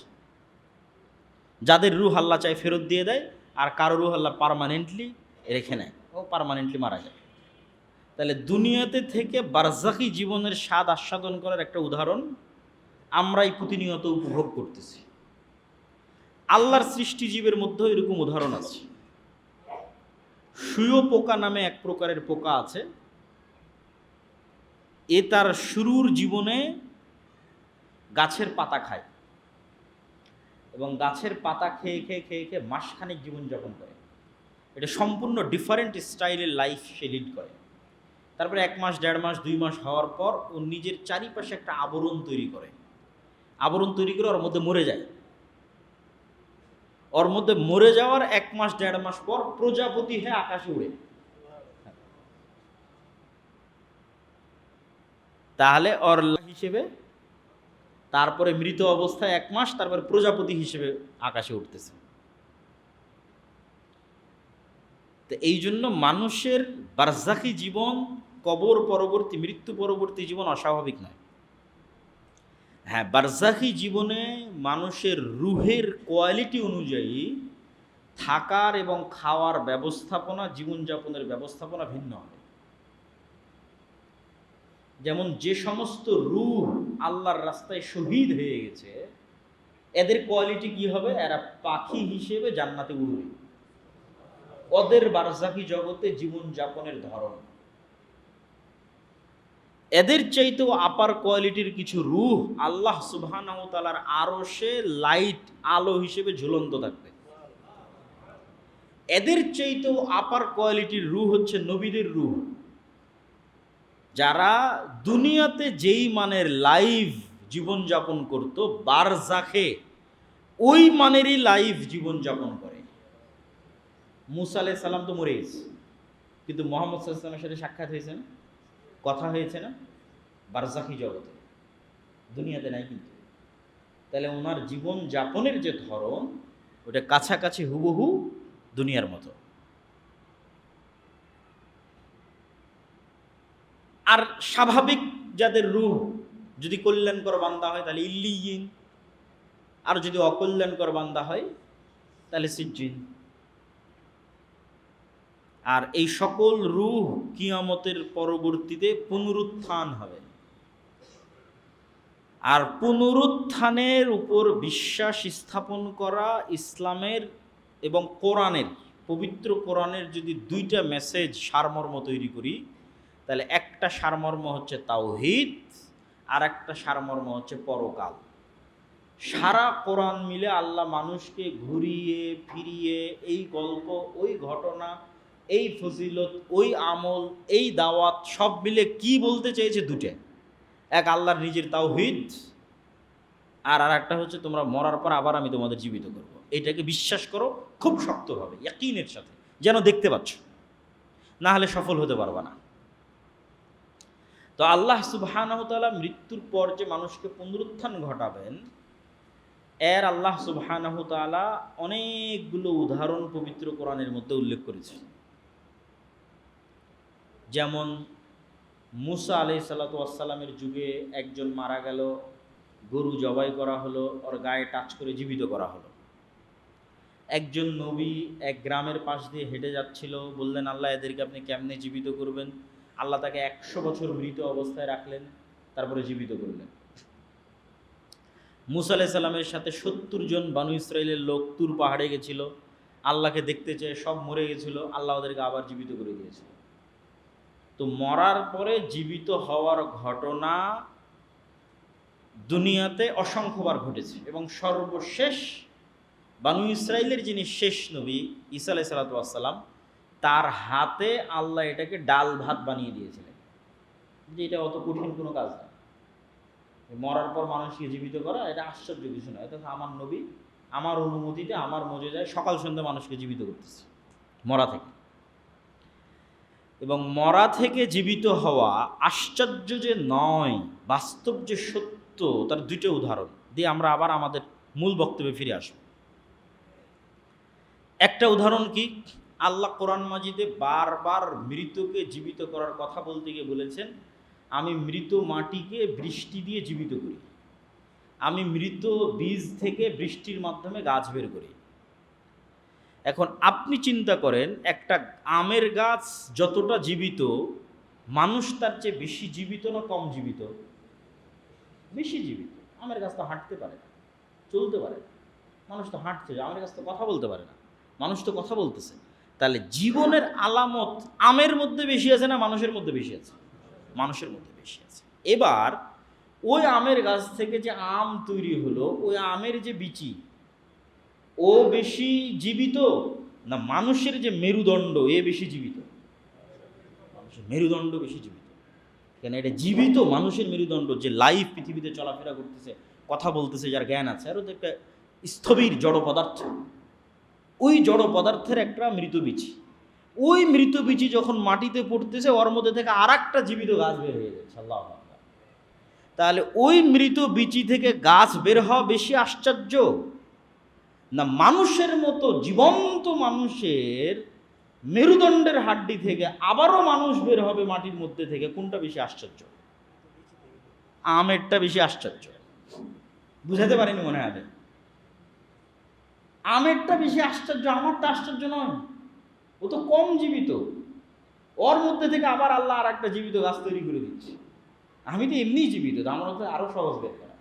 যাদের রূহ আল্লাহ চাই ফেরত দিয়ে দেয়, আর কারো রূহ আল্লাহ পার্মানেন্টলি রেখে নেয়, ও পার্মানেন্টলি মারা যায়। তাহলে দুনিয়াতে থেকে বারজাখী জীবনের স্বাদ আস্বাদন করার একটা উদাহরণ আমরাই প্রতিনিয়ত উপভোগ করতেছি। আল্লাহর সৃষ্টিজীবের মধ্যেও এরকম উদাহরণ আছে। শুঁয়ো পোকা নামে এক প্রকারের পোকা আছে, এ তার শুরুর জীবনে গাছের পাতা খায়, এবং গাছের পাতা খেয়ে খেয়ে খেয়ে খেয়ে মাসখানেক জীবনযাপন করে। এটা সম্পূর্ণ ডিফারেন্ট স্টাইলের লাইফ সে লিড করে। তারপরে 1 মাস 1.5 মাস 2 মাস হওয়ার পর ও নিজের চারিপাশে একটা আবরণ তৈরি করে, ওর মধ্যে মরে যায়। ওর মধ্যে মরে যাওয়ার 1 মাস 1.5 মাস পর প্রজাপতি হয়ে আকাশে উড়ে। তাহলে ওর হিসেবে তারপরে মৃত অবস্থায় 1 মাস, তারপরে প্রজাপতি হিসেবে আকাশে উঠতেছে। তো এই জন্য মানুষের বারজাখী জীবন কবর পরবর্তী, মৃত্যু পরবর্তী জীবন অস্বাভাবিক নয়। হ্যাঁ, বারজাখি জীবনে মানুষের রুহের কোয়ালিটি অনুযায়ী থাকার এবং খাওয়ার ব্যবস্থাপনা, জীবনযাপনের ব্যবস্থাপনা ভিন্ন হবে। যেমন যে সমস্ত রূহ আল্লাহর রাস্তায় শহীদ হয়ে গেছে, এদের কোয়ালিটি কি হবে? এরা পাখি হিসেবে জান্নাতে উড়বে। ওদের বারজাখি জগতে জীবনযাপনের ধরন এদের চাইতেও আপার কোয়ালিটির কিছু রূহ আল্লাহ সুবহানাহু ওয়া তাআলার আরশে লাইট, আলো হিসেবে ঝুলন্ত থাকবে। এদের চাইতেও আপার কোয়ালিটির রূহ হচ্ছে নবীদের রূহ, যারা দুনিয়াতে যেই মানের লাইভ জীবনযাপন করত, বারজাখে ওই মানেরই লাইভ জীবনযাপন করে। মুসা আলাইহিস সালাম তো মরে গেছে, কিন্তু মুহাম্মদ সাল্লাল্লাহু আলাইহি ওয়াসাল্লামের সাথে সাক্ষাৎ হয়েছে না, কথা হয়েছে না বারজাখি জগতে, দুনিয়াতে নাই কিন্তু। তাহলে ওনার জীবন যাপনের যে ধরন, ওটা কাছাকাছি হুবহু দুনিয়ার মতো। আর স্বাভাবিক যাদের রূহ, যদি কল্যাণকর বান্দা হয় তাহলে ইল্লিয়িন, আর যদি অকল্যাণকর বান্দা হয় তাহলে সিজ্জিন। আর এই সকল রূহ কিয়ামতের পরবর্তীতে পুনরুত্থান হবে। আর পুনরুত্থানের উপর বিশ্বাস স্থাপন করা ইসলামের এবং কোরআনের, পবিত্র কোরআনের যদি দুইটা মেসেজ সারমর্ম তৈরি করি, তাহলে একটা সারমর্ম হচ্ছে তাওহীদ, আর একটা সারমর্ম হচ্ছে পরকাল। সারা কোরআন মিলে আল্লাহ মানুষকে ঘুরিয়ে ফিরিয়ে এই গল্প, ওই ঘটনা, এই ফজিলত, ওই আমল, এই দাওয়াত সব মিলে কি বলতে চেয়েছে? দুটো। এক আল্লাহর নিজের তাওহীদ, আর একটা হচ্ছে তোমরা মরার পর আবার আমি তোমাদের জীবিত করব। এটাকে বিশ্বাস করো খুব শক্তভাবে, ইয়াকিনের সাথে, যেন দেখতে পাচ্ছ, না হলে সফল হতে পারবে না। তো আল্লাহ সুবহানাহু ওয়া তাআলা মৃত্যুর পর যে মানুষকে পুনরুত্থান ঘটাবেন, এর আল্লাহ সুবহানাহু ওয়া তাআলা অনেকগুলো উদাহরণ পবিত্র কোরআনের মধ্যে উল্লেখ করেছে। যেমন মুসা আলাইহিস সালাতু ওয়াস সালামের যুগে একজন মারা গেল, গরু জবাই করা হলো, ওর গায়ে টাচ করে জীবিত করা হলো। একজন নবী এক গ্রামের পাশ দিয়ে হেঁটে যাচ্ছিল, বললেন আল্লাহ এদেরকে আপনি কেমনে জীবিত করবেন? আল্লাহ তাকে 100 বছর মৃত অবস্থায় রাখলেন, তারপরে জীবিত করলেন। মুসা আলাইহিস সালামের সাথে 70 জন বানু ইসরাইলের লোক তুর পাহাড়ে গেছিল, আল্লাহকে দেখতে চেয়ে সব মরে গেছিল, আল্লাহ ওদেরকে আবার জীবিত করে দিয়েছিল। তো মরার পরে জীবিত হওয়ার ঘটনা দুনিয়াতে অসংখ্যবার ঘটেছে, এবং সর্বশেষ বানু ইসরাইলের যিনি শেষ নবী ঈসা আলাইহিস সালাতু ওয়াস সালাম, তার হাতে আল্লাহ এটাকে ডাল ভাত বানিয়ে দিয়েছিলেন। যে এটা অত কঠিন কোনো কাজ না, মরার পর মানুষকে জীবিত করা এটা আশ্চর্য কিছু নয়। এটা আমার নবী আমার অনুমতিতে, আমার মজেদায় সকাল সন্ধ্যা মানুষকে জীবিত করতেছে মরা থেকে। এবং মরা থেকে জীবিত হওয়া আশ্চর্য যে নয়, বাস্তব যে সত্য, তার দুটো উদাহরণ দিয়ে আমরা আবার আমাদের মূল বক্তব্যে ফিরে আসব। একটা উদাহরণ কি? আল্লাহ কোরআন মাজিদে বারবার মৃতকে জীবিত করার কথা বলতে গিয়ে বলেছেন, আমি মৃত মাটিকে বৃষ্টি দিয়ে জীবিত করি, আমি মৃত বীজ থেকে বৃষ্টির মাধ্যমে গাছ বের করি। এখন আপনি চিন্তা করেন, একটা আমের গাছ যতটা জীবিত, মানুষ তার চেয়ে বেশি জীবিত না কম জীবিত? বেশি জীবিত। আমের গাছ তো হাঁটতে পারে না, চলতে পারে না, মানুষ তো হাঁটছে, আমের গাছ তো কথা বলতে পারে না, মানুষ তো কথা বলতেছে। তাহলে জীবনের আলামত আমের মধ্যে বেশি আছে না মানুষের মধ্যে বেশি আছে? মানুষের মধ্যে বেশি আছে। এবার ওই আমের গাছ থেকে যে আম তৈরি হলো, ওই আমের যে বিচি, ও বেশি জীবিত না মানুষের যে মেরুদণ্ড, এ বেশি জীবিত? মানুষের মেরুদণ্ড বেশি জীবিত। কেন? এটা জীবিত মানুষের মেরুদণ্ড, যে লাইফ পৃথিবীতে চলাফেরা করতেছে, কথা বলতেছে, যার জ্ঞান আছে, আরও তো একটা স্থবির জড় পদার্থ। ওই জড় পদার্থের একটা মৃত বিচি, ওই মৃত বিচি যখন মাটিতে পড়তেছে, ওর মধ্যে থেকে আর একটা জীবিত গাছ বের হয়ে যাচ্ছে। আল্লাহু আকবার। তাহলে ওই মৃত বিচি থেকে গাছ বের হওয়া বেশি আশ্চর্য না মানুষের মতো জীবন্ত মানুষের মেরুদণ্ডের হাড্ডি থেকে আবারও মানুষ বের হবে মাটির মধ্যে থেকে, কোনটা বেশি আশ্চর্য? আমেরটা বেশি আশ্চর্য। বুঝাতে পারিনি মনে হয়। আমেরটা বেশি আশ্চর্য, আমারটা আশ্চর্য নয়। ও তো কম জীবিত, ওর মধ্যে থেকে আবার আল্লাহ আর একটা জীবিত গাছ তৈরি করে দিচ্ছে। আমি তো এমনিই জীবিত, আমার মধ্যে আরো সহজ বের করা।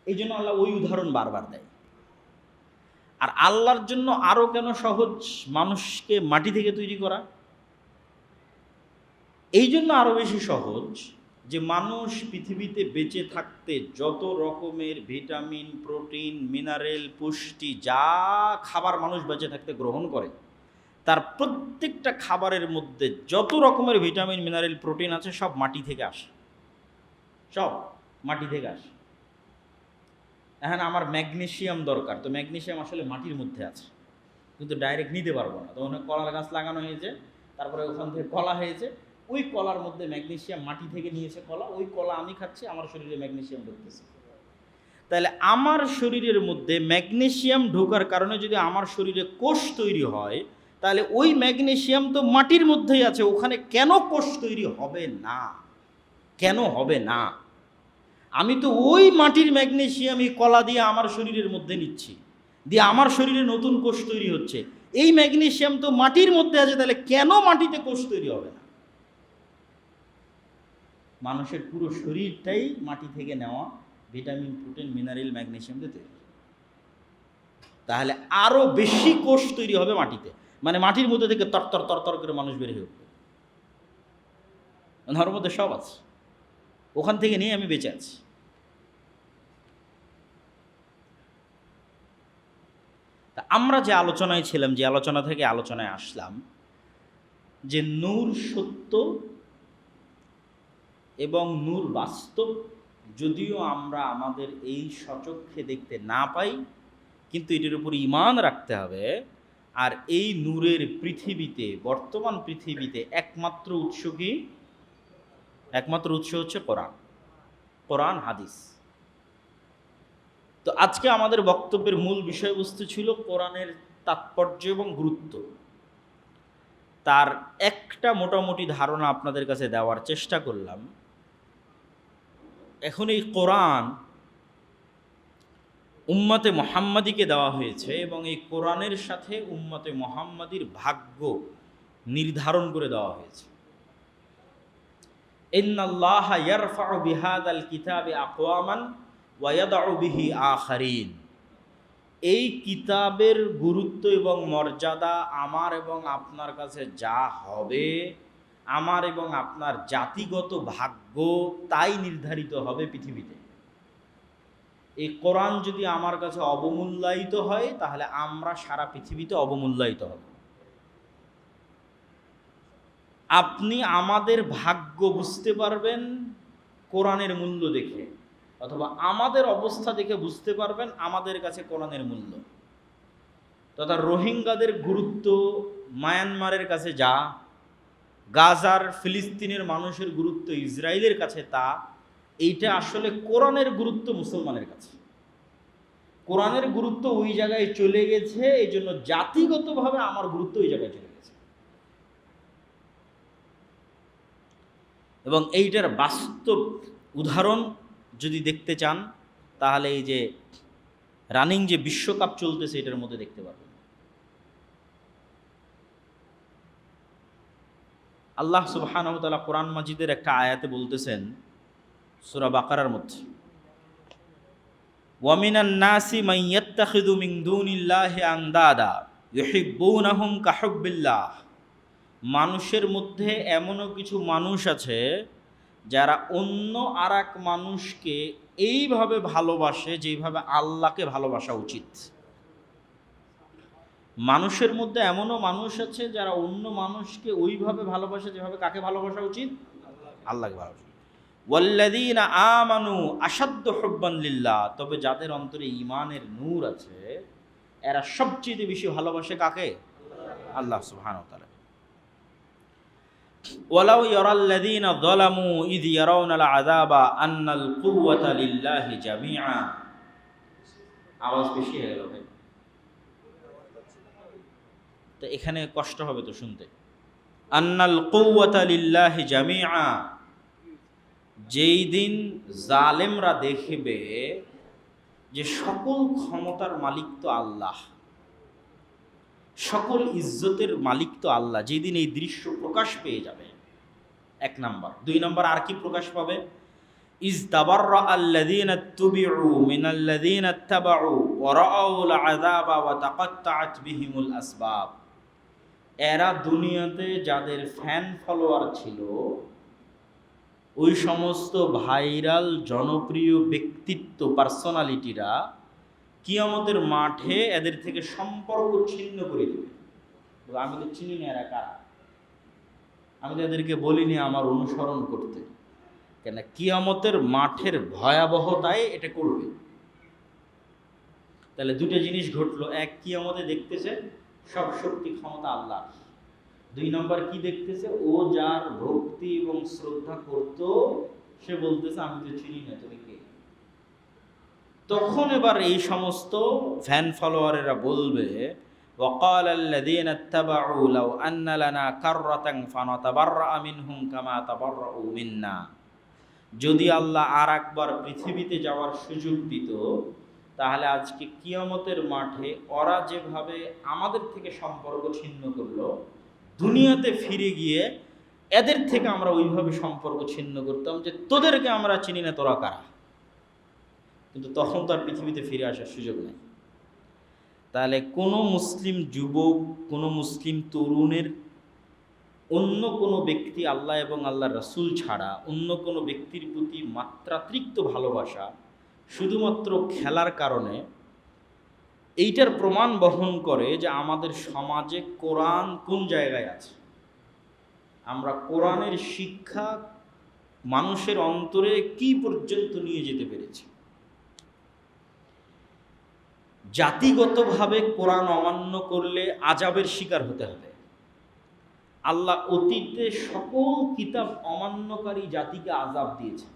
এই জন্য আল্লাহ ওই উদাহরণ বারবার দেয়। আর আল্লাহর জন্য আরো কেন সহজ মানুষকে মাটি থেকে তৈরি করা? এই জন্য আরো বেশি সহজ যে মানুষ পৃথিবীতে বেঁচে থাকতে যত রকমের ভিটামিন, প্রোটিন, মিনারেল, পুষ্টি, যা খাবার মানুষ বেঁচে থাকতে গ্রহণ করে, তার প্রত্যেকটা খাবারের মধ্যে যত রকমের ভিটামিন, মিনারেল, প্রোটিন আছে সব মাটি থেকে আসে, সব মাটি থেকে আসে। এখন আমার ম্যাগনেসিয়াম দরকার, তো ম্যাগনেসিয়াম আসলে মাটির মধ্যে আছে, কিন্তু ডাইরেক্ট নিতে পারবো না। তো ওখানে কলার গাছ লাগানো হয়েছে, তারপরে ওখান থেকে কলা হয়েছে, ওই কলার মধ্যে ম্যাগনেসিয়াম মাটি থেকে নিয়েছে কলা, ওই কলা আমি খাচ্ছি, আমার শরীরে ম্যাগনেসিয়াম ঢুকতেছে। তাহলে আমার শরীরের মধ্যে ম্যাগনেসিয়াম ঢোকার কারণে যদি আমার শরীরে কোষ তৈরি হয়, তাহলে ওই ম্যাগনেসিয়াম তো মাটির মধ্যেই আছে, ওখানে কেন কোষ তৈরি হবে না? কেন হবে না? আমি তো ওই মাটির ম্যাগনেসিয়ামই কলা দিয়ে আমার শরীরের মধ্যে নিচ্ছি, দিয়ে আমার শরীরে নতুন কোষ তৈরি হচ্ছে। এই ম্যাগনেসিয়াম তো মাটির মধ্যে আছে, তাহলে কেন মাটিতে কোষ তৈরি হবে না? মানুষের পুরো শরীরটাই মাটি থেকে নেওয়া ভিটামিন, প্রোটিন, মিনারেল, ম্যাগনেসিয়াম দিয়ে তৈরি। তাহলে আরো বেশি কোষ তৈরি হবে মাটিতে, মানে মাটির মধ্যে থেকে তরতর তরতর করে মানুষ বের হয়ে উঠবে। ওর মধ্যে সব আছে, ওখান থেকে নিয়ে আমি বেঁচে আছি। তা আমরা যে আলোচনায় ছিলাম, যে আলোচনা থেকে আলোচনায় আসলাম, যে নূর সত্য এবং নূর বাস্তব, যদিও আমরা আমাদের এই সচক্ষে দেখতে না পাই, কিন্তু এটির উপর ঈমান রাখতে হবে। আর এই নূরের পৃথিবীতে, বর্তমান পৃথিবীতে একমাত্র উৎস কি? একমাত্র উৎস হচ্ছে কোরআন, কোরআন হাদিস। তো আজকে আমাদের বক্তব্যের মূল বিষয়বস্তু ছিল কোরআনের তাৎপর্য এবং গুরুত্ব। তার একটা মোটামুটি ধারণা আপনাদের কাছে দেওয়ার চেষ্টা করলাম। এখন এই কোরআন উম্মতে মুহাম্মাদিকে দেওয়া হয়েছে, এবং এই কোরআনের সাথে উম্মতে মুহাম্মাদির ভাগ্য নির্ধারণ করে দেওয়া হয়েছে। ইন্নাল্লাহা ইয়ারফাউ বিহাদাল কিতাবি আকওয়ামান ওয়া ইয়াদউ বিহি আখারিন। এই কিতাবের গুরুত্ব এবং মর্যাদা আমার এবং আপনার কাছে যা হবে, আমার এবং আপনার জাতিগত ভাগ্য তাই নির্ধারিত হবে পৃথিবীতে। এই কোরআন যদি আমার কাছে অবমূল্যায়িত হয়, তাহলে আমরা সারা পৃথিবীতে অবমূল্যায়িত হব। আপনি আমাদের ভাগ্য বুঝতে পারবেন কোরআনের মূল্য দেখে, অথবা আমাদের অবস্থা দেখে বুঝতে পারবেন আমাদের কাছে কোরআনের মূল্য। তথা রোহিঙ্গাদের গুরুত্ব মায়ানমারের কাছে যা, গাজার ফিলিস্তিনের মানুষের গুরুত্ব ইসরায়েলের কাছে তা, এইটা আসলে কোরআনের গুরুত্ব মুসলমানের কাছে। কোরআনের গুরুত্ব ওই জায়গায় চলে গেছে, এই জন্য জাতিগতভাবে আমার গুরুত্ব ওই জায়গায় চলে গেছে। এবং এইটার বাস্তব উদাহরণ যদি দেখতে চান, তাহলে এই যে রানিং যে বিশ্বকাপ চলতেছে, এটার মধ্যে দেখতে পাবেন। আল্লাহ সুবহানাহু ওয়া তাআলা কোরআন মাজিদের একটা আয়াতে বলতেছেন, সূরা বাকারার মধ্যে, ওয়া মিনান নাসি মান ইয়াত্তাখিযু মিন দুনিল্লাহি আনদাদা ইউহিব্বুনাহুম কাহুব্বিল্লাহ। মানুষের মধ্যে এমনও কিছু মানুষ আছে যারা অন্য আর এক মানুষকে এইভাবে ভালোবাসে যেইভাবে আল্লাহকে ভালোবাসা উচিত। মানুষের মধ্যে এমনও মানুষ আছে যারা অন্য মানুষকে ওইভাবে ভালোবাসে যেভাবে কাকে ভালোবাসা উচিত? আল্লাহকে ভালোবাসা। ওয়াল্লাযীনা আমানু আশাদ্দু হুব্বান লিল্লাহ। তবে যাদের অন্তরে ঈমানের নূর আছে, এরা সবচেয়ে বেশি ভালোবাসে কাকে? আল্লাহ সুবহানাহু ওয়া তাআলা। ওয়ালাউ ইয়ারাল্লাযীনা যালামু ইয ইয়ারাউনাল আযাবা আন্নাল কুওয়াতা লিল্লাহি জামিআ। আওয়াজ বেশি হয়ে গেল ভাই। তো এখানে কষ্ট হবে তো শুনতে। আন্নাল কুওয়াতা লিল্লাহি জামিআ, যেই দিন জালেমরা দেখবে যে সকল ক্ষমতার মালিক তো আল্লাহ, সকল ইজ্জতের মালিক তো আল্লাহ, যেদিন এই দৃশ্য প্রকাশ পেয়ে যাবে, এক নাম্বার। দুই নাম্বার আর কি প্রকাশ পাবে? ইজ তাবাররা আল্লাযীনা তুবিউ মিনাল্লাযীনা ইত্তাবাউ ওয়া রাআউল আযাবা ওয়া তাকাত্তাআত বিহিমুল আসবাব। এরা দুনিয়াতে যাদের ফ্যান ফলোয়ার ছিল, ওই সমস্ত ভাইরাল জনপ্রিয় ব্যক্তিত্ব পার্সোনালিটিরা কিয়ামতের মাঠে এদের থেকে সম্পর্ক ছিন্ন করে দেবে। আমি তো চিনি না এরা কারা, আমি তো এদেরকে বলিনি আমার অনুসরণ করতে, কেন কিয়ামতের মাঠের ভয়াবহতায় এটা করবে। তাহলে দুটো জিনিস ঘটলো, এক, কিয়ামতে দেখতেছে সব শক্তি ক্ষমতা আল্লাহ। দুই নম্বর কি দেখতেছে? ও যার ভক্তি এবং শ্রদ্ধা করত সে বলতেছে আমি তো চিনি না, তুমি কে? তখন এবার এই সমস্ত ফ্যান ফলোয়ারেরা বলবে ওয়াকাল আল্লাযীনা ইত্তাবাউ লাউ আন্না লানা কাররাতান ফানাতাবাররা মিনহুম কামা তাবাররাউ মিন্না। যদি আল্লাহ আর একবার পৃথিবীতে যাওয়ার সুযোগ দিত, তাহলে আজকে কিয়ামতের মাঠে ওরা যেভাবে আমাদের থেকে সম্পর্ক ছিন্ন করলো, দুনিয়াতে ফিরে গিয়ে এদের থেকে আমরা ওইভাবে সম্পর্ক ছিন্ন করতাম যে তোদেরকে আমরা চিনি না, তোরা কারা। কিন্তু তখন তো আর পৃথিবীতে ফিরে আসার সুযোগ নেই। তাহলে কোনো মুসলিম যুবক, কোনো মুসলিম তরুণের অন্য কোনো ব্যক্তি আল্লাহ এবং আল্লাহর রাসূল ছাড়া অন্য কোনো ব্যক্তির প্রতি মাত্রাতিরিক্ত ভালোবাসা শুধুমাত্র খেলার কারণে, এইটার প্রমাণ বহন করে যে আমাদের সমাজে কোরআন কোন জায়গায় আছে। আমরা কোরআনের শিক্ষা মানুষের অন্তরে কি পর্যন্ত নিয়ে যেতে পেরেছি। জাতিগতভাবে কোরআন অমান্য করলে আযাবের শিকার হতে হবে। আল্লাহ অতীতে সকল কিতাব অমান্যকারী জাতিকে আযাব দিয়েছেন।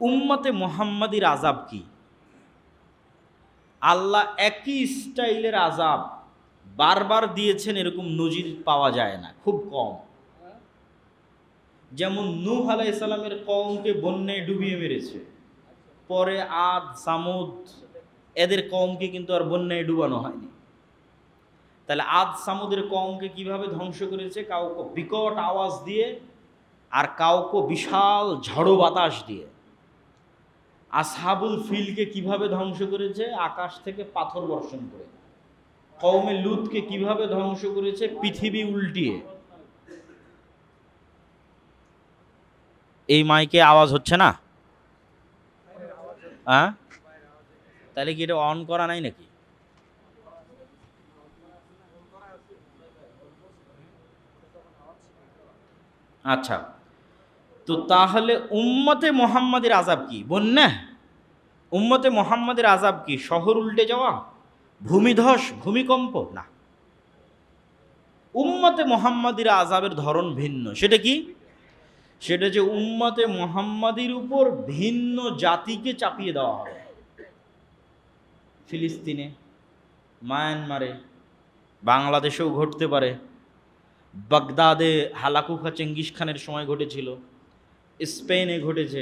উম্মতে মুহাম্মাদির আযাব কি? আল্লাহ একই স্টাইলের আযাব বারবার দিয়েছেন এরকম নজির পাওয়া যায় না, খুব কম। যেমন নূহ আলাইহিস সালামের কওমকে বন্যায় ডুবিয়ে মেরেছে, পরে আদ সামুদ এদের কওমকে কিন্তু আর বন্যায় ডুবানো হয়নি। তাহলে আদ সামুদের কওমকে কিভাবে ধ্বংস করেছে? কাউকে বিকট আওয়াজ দিয়ে আর কাউকে বিশাল ঝড়ো বাতাস দিয়ে। আসহাবুল ফিলকে কিভাবে ধ্বংস করেছে? আকাশ থেকে পাথর বর্ষণ করে। কওমে লুতকে কিভাবে ধ্বংস করেছে? পৃথিবী উল্টিয়ে। এই মাইকে আওয়াজ হচ্ছে না? হ্যাঁ, তাহলে কি এটা অন করা নাই নাকি? আচ্ছা, তো তাহলে উম্মতে মুহাম্মাদের আযাব কি? বন্যা? উম্মতে মুহাম্মাদের আযাব কি? শহর উল্টে যাওয়া, ভূমিধস, ভূমিকম্প? না, উম্মতে মুহাম্মাদির আযাবের ধরন ভিন্ন। সেটা কি? সেটা যে উম্মতে মুহাম্মাদির উপর ভিন্ন জাতিকে চাপিয়ে দেওয়া হবে। ফিলিস্তিনে, মায়ানমারে, বাংলাদেশেও ঘটতে পারে, বাগদাদে হালাকুখা চেঙ্গিস খানের সময় ঘটেছিল, স্পেনে ঘটেছে।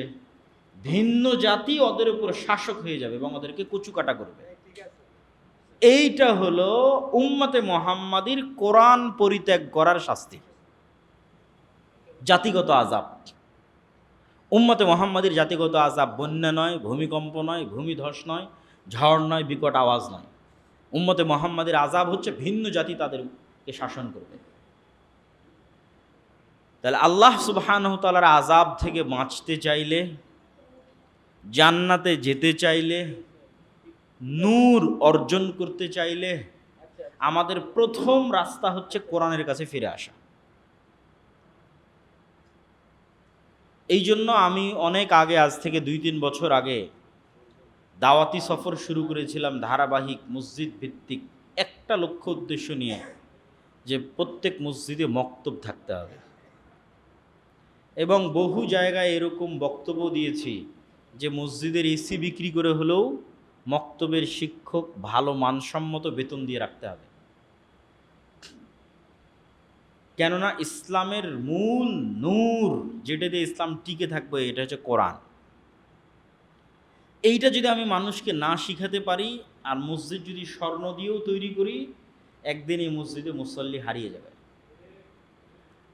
ভিন্ন জাতি ওদের উপর শাসক হয়ে যাবে এবং ওদেরকে কুচুকাটা করবে। এইটা হলো উম্মতে মুহাম্মাদির কোরআন পরিত্যাগ করার শাস্তি, জাতিগত আযাব। উম্মতে মুহাম্মাদির জাতিগত আযাব বন্যা নয়, ভূমিকম্প নয়, ভূমিধস নয়, ঝড় নয়, বিকট আওয়াজ নয়। উম্মতে মুহাম্মাদির আযাব হচ্ছে ভিন্ন জাতি তাদেরকে শাসন করবে। তাহলে আল্লাহ সুবহানাহু ওয়া তাআলার আযাব থেকে বাঁচতে চাইলে, জান্নাতে যেতে চাইলে, নূর অর্জন করতে চাইলে আমাদের প্রথম রাস্তা হচ্ছে কোরআনের কাছে ফিরে আসা। এই জন্য আমি অনেক আগে, আজ থেকে 2-3 বছর আগে দাওয়াতি সফর শুরু করেছিলাম, ধারাবাহিক মসজিদ ভিত্তিক, একটা লক্ষ্য উদ্দেশ্য নিয়ে যে প্রত্যেক মসজিদে মক্তব থাকতে হবে। এবং বহু জায়গায় এরকম বক্তব্য দিয়েছি যে মসজিদের এসি বিক্রি করে হলেও মক্তবের শিক্ষক ভালো মানসম্মত বেতন দিয়ে রাখতে হবে। কেননা ইসলামের মূল নূর যেটা দিয়ে ইসলাম টিকে থাকবে এটা হচ্ছে কোরআন। এইটা যদি আমি মানুষকে না শিখাতে পারি, আর মসজিদ যদি স্বর্ণ দিয়েও তৈরি করি, একদিন এই মসজিদে মুসল্লি হারিয়ে যাবে।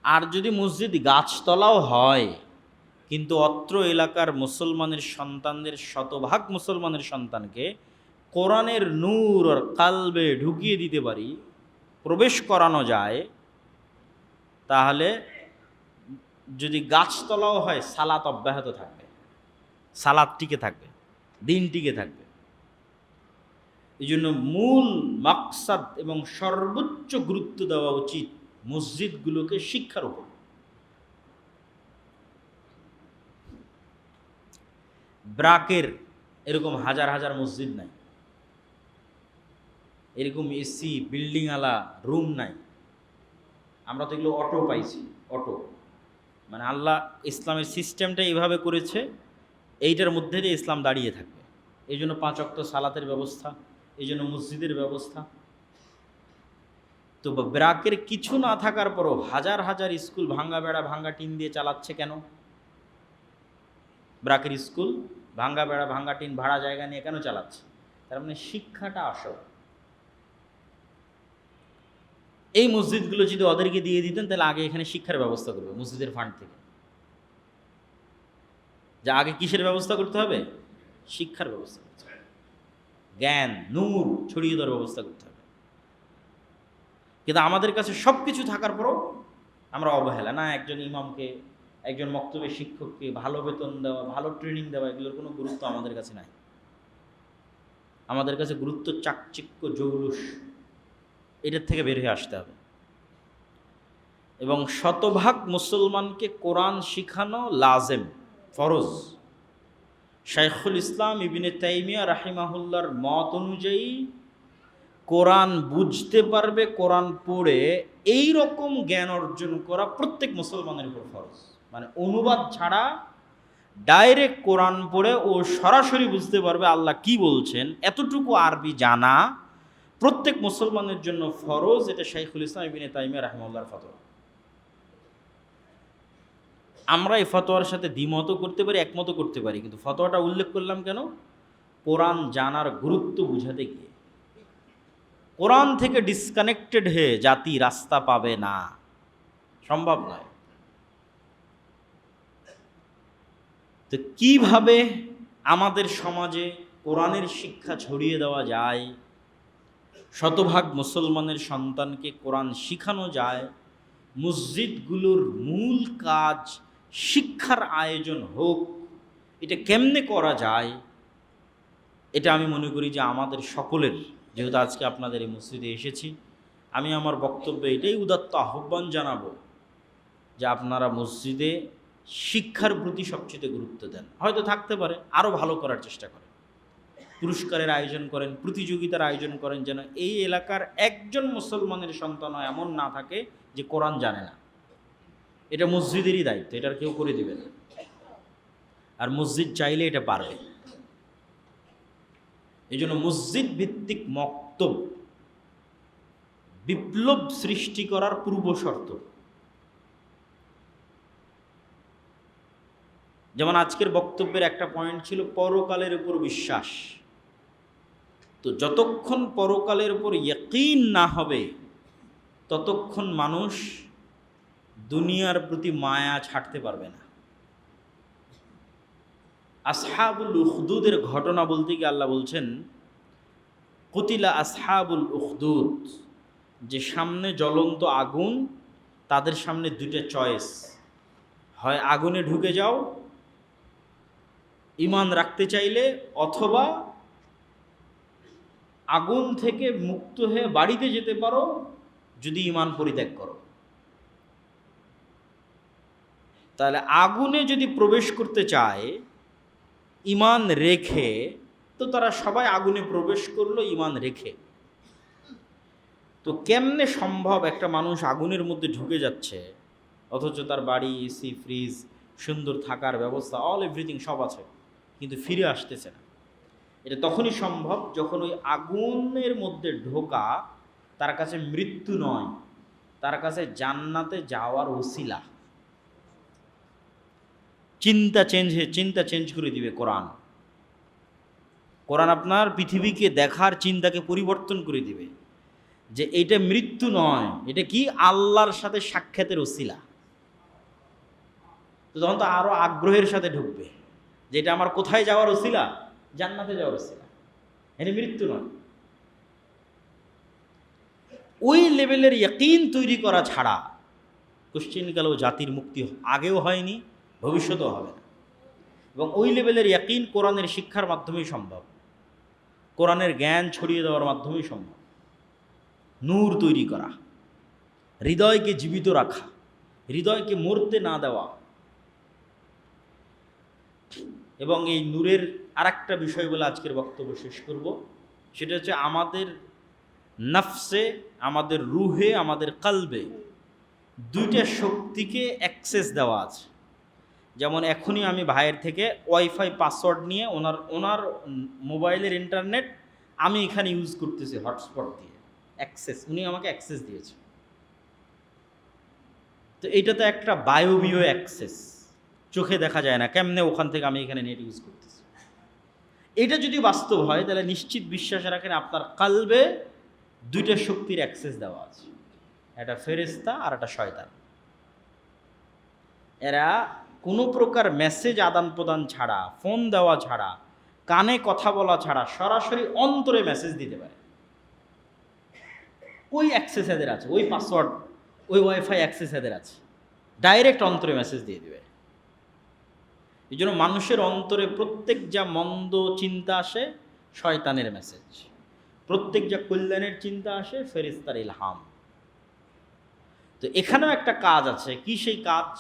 আর যদি মসজিদ গাছতলাও হয়, কিন্তু অত্র এলাকার মুসলমানের সন্তানদের, শতভাগ মুসলমানের সন্তানকে কোরআনের নূর আর কালবে ঢুকিয়ে দিতে পারি, প্রবেশ করানো যায়, তাহলে যদি গাছতলাও হয় সালাত অব্যাহত থাকবে, সালাত টিকে থাকবে, দিন টিকে থাকবে। এই জন্য মূল মাকসাদ এবং সর্বোচ্চ গুরুত্ব দেওয়া উচিত মসজিদগুলোকে শিক্ষার উপর। ব্রাকের এরকম হাজার হাজার মসজিদ নাই, এরকম এসি বিল্ডিংওয়ালা রুম নাই। আমরা তো এগুলো অটো পাইছি, অটো মানে আল্লাহ ইসলামের সিস্টেমটা এইভাবে করেছে, এইটার মধ্যে দিয়ে ইসলাম দাঁড়িয়ে থাকবে। এই জন্য 5 ওয়াক্ত সালাতের ব্যবস্থা, এই জন্য মসজিদের ব্যবস্থা। তো ব্রাকের কিছু না থাকার পরও হাজার হাজার স্কুল ভাঙ্গা বেড়া ভাঙ্গা টিন দিয়ে চালাচ্ছে কেন? ব্রাকের স্কুল ভাঙ্গা বেড়া ভাঙ্গা টিন ভাড়া জায়গা নিয়ে কেন চালাচ্ছে? তার মানে শিক্ষাটা আসল। এই মসজিদগুলো যদি ওদেরকে দিয়ে দিতেন, তাহলে আগে এখানে শিক্ষার ব্যবস্থা করবে মসজিদের ফান্ড থেকে। যা আগে কিসের ব্যবস্থা করতে হবে? শিক্ষার ব্যবস্থা করতে হবে, জ্ঞান নূর ছড়িয়ে দেওয়ার ব্যবস্থা করতে হবে। কিন্তু আমাদের কাছে সব কিছু থাকার পরও আমরা অবহেলা। না, একজন ইমামকে, একজন মক্তবের শিক্ষককে ভালো বেতন দেওয়া, ভালো ট্রেনিং দেওয়া, এগুলোর কোনো গুরুত্ব আমাদের কাছে নাই। আমাদের কাছে গুরুত্ব চাকচিক্য, জৌলুস, এটার থেকে বের হয়ে আসতে হবে। এবং শতভাগ মুসলমানকে কোরআন শিখানো লাজেম, ফরজ। শাইখুল ইসলাম ইবনে তাইমিয়া রাহিমাহুল্লাহর মত অনুযায়ী কোরআন বুঝতে পারবে, কোরআন পড়ে এই রকম জ্ঞান অর্জন করা প্রত্যেক মুসলমানের উপর ফরজ। মানে অনুবাদ ছাড়া ডাইরেক্ট কোরআন পড়ে ও সরাসরি বুঝতে পারবে আল্লাহ কি বলছেন, এতটুকু আরবি জানা প্রত্যেক মুসলমানের জন্য ফরজ। এটা শাইখুল ইসলাম ইবনে তাইমিয়া রাহিমাহুল্লাহর ফতোয়া। আমরা এই ফতোয়ার সাথে দ্বিমত করতে পারি, একমত করতে পারি, কিন্তু ফতোয়াটা উল্লেখ করলাম কেন? কোরআন জানার গুরুত্ব বুঝাতে গিয়ে। কোরআন থেকে ডিসকানেক্টেড হয়ে জাতি রাস্তা পাবে না, সম্ভব নয়। তো কিভাবে আমাদের সমাজে কোরআনের শিক্ষা ছড়িয়ে দেওয়া যায়, শতভাগ মুসলমানের সন্তানকে কোরআন শিখানো যায়, মসজিদগুলোর মূল কাজ শিক্ষার আয়োজন হোক, এটা কেমনে করা যায়, এটা আমি মনে করি যে আমাদের সকলের, যেহেতু আজকে আপনাদের এই মসজিদে এসেছি, আমি আমার বক্তব্যে এটাই উদাত্ত আহ্বান জানাবো যে আপনারা মসজিদে শিক্ষার প্রতি সবচেয়ে গুরুত্ব দেন। হয়তো থাকতে পারে আরও ভালো করার চেষ্টা করেন, পুরস্কারের আয়োজন করেন, প্রতিযোগিতার আয়োজন করেন, যেন এই এলাকার একজন মুসলমানের সন্তানও এমন না থাকে যে কোরআন জানে না। এটা মসজিদেরই দায়িত্ব, এটার কেউ করে দিবে না। আর মসজিদ চাইলে এটা পারবে। এই জন্য মসজিদ ভিত্তিক মক্তব বিপ্লব সৃষ্টি করার পূর্ব শর্ত। যেমন আজকের বক্তব্যের একটা পয়েন্ট ছিল পরকালের উপর বিশ্বাস। তো যতক্ষণ পরকালের উপর ইয়াকিন না হবে, ততক্ষণ মানুষ দুনিয়ার প্রতি মায়া ছাড়তে পারবে না। আসহাবুল উখদুদের ঘটনা বলতে গিয়ে আল্লাহ বলছেন, কুতিলা আসহাবুল উখদুদ, যে সামনে জ্বলন্ত আগুন, তাদের সামনে দুইটা চয়েস, হয় আগুনে ঢুকে যাও ঈমান রাখতে চাইলে, অথবা আগুন থেকে মুক্ত হয়ে বাড়িতে যেতে পারো যদি ঈমান পরিত্যাগ করো। তাহলে আগুনে যদি প্রবেশ করতে চায় ঈমান রেখে, তো তারা সবাই আগুনে প্রবেশ করলো ঈমান রেখে। তো কেমনে সম্ভব একটা মানুষ আগুনের মধ্যে ঢুকে যাচ্ছে অথচ তার বাড়ি, এসি, ফ্রিজ, সুন্দর থাকার ব্যবস্থা, অল এভরিথিং সব আছে, কিন্তু ফিরে আসতেছে না? এটা তখনই সম্ভব যখন ওই আগুনের মধ্যে ঢোকা তার কাছে মৃত্যু নয়, তার কাছে জান্নাতে যাওয়ার ওসিলা। চিন্তা চেঞ্জ করে দিবে কোরআন। কোরআন আপনার পৃথিবীকে দেখার চিন্তাকে পরিবর্তন করে দিবে, যে এটা মৃত্যু নয়, এটা কি আল্লাহর সাথে সাক্ষাতের ওসিলা। তো তখন তো আরো আগ্রহের সাথে ঢুকবে, যে এটা আমার কোথায় যাওয়ার ওসিলা? জান্নাতে যাওয়ার ওসিলা, এটা মৃত্যু নয়। ওই লেভেলের ইয়াকিন তৈরি করা ছাড়া কোশ্চিনকালেও জাতির মুক্তি আগেও হয়নি, ভবিষ্যতেও হবে না। এবং ওই লেভেলের ইয়াকিন কোরআনের শিক্ষার মাধ্যমেই সম্ভব, কোরআনের জ্ঞান ছড়িয়ে দেওয়ার মাধ্যমেই সম্ভব। নূর তৈরি করা, হৃদয়কে জীবিত রাখা, হৃদয়কে মরতে না দেওয়া। এবং এই নূরের আরেকটা বিষয় বলে আজকের বক্তব্য শেষ করব, সেটা হচ্ছে আমাদের নফসে, আমাদের রুহে, আমাদের কলবে দুইটা শক্তিকে অ্যাক্সেস দেওয়া আছে। যেমন এখনই আমি ভাইয়ের থেকে ওয়াইফাই পাসওয়ার্ড নিয়ে ওনার মোবাইলের ইন্টারনেট আমি এখানে ইউজ করতেছি হটস্পট দিয়ে, অ্যাক্সেস, উনি আমাকে অ্যাক্সেস দিয়েছে। তো এইটা তো একটা বায়বীয় অ্যাক্সেস, চোখে দেখা যায় না, কেমনে ওখান থেকে আমি এখানে নেট ইউজ করতেছি। এটা যদি বাস্তব হয় তাহলে নিশ্চিত বিশ্বাস রাখেন আপনার কলবে দুইটা শক্তির অ্যাক্সেস দেওয়া আছে, একটা ফেরেশতা আর একটা শয়তান। এরা কোনো প্রকার মেসেজ আদান প্রদান ছাড়া, ফোন দেওয়া ছাড়া, কানে কথা বলা ছাড়া সরাসরি অন্তরে মেসেজ দিতে পারে। ওই অ্যাক্সেস এদের আছে, ওই পাসওয়ার্ড, ওই ওয়াইফাই অ্যাক্সেস এদের আছে, ডাইরেক্ট অন্তরে মেসেজ দিয়ে দেবে। এই জন্য মানুষের অন্তরে প্রত্যেক যা মন্দ চিন্তা আসে শয়তানের মেসেজ, প্রত্যেক যা কল্যাণের চিন্তা আসে ফেরেশতার ইলহাম। তো এখানেও একটা কাজ আছে, কি সেই কাজ?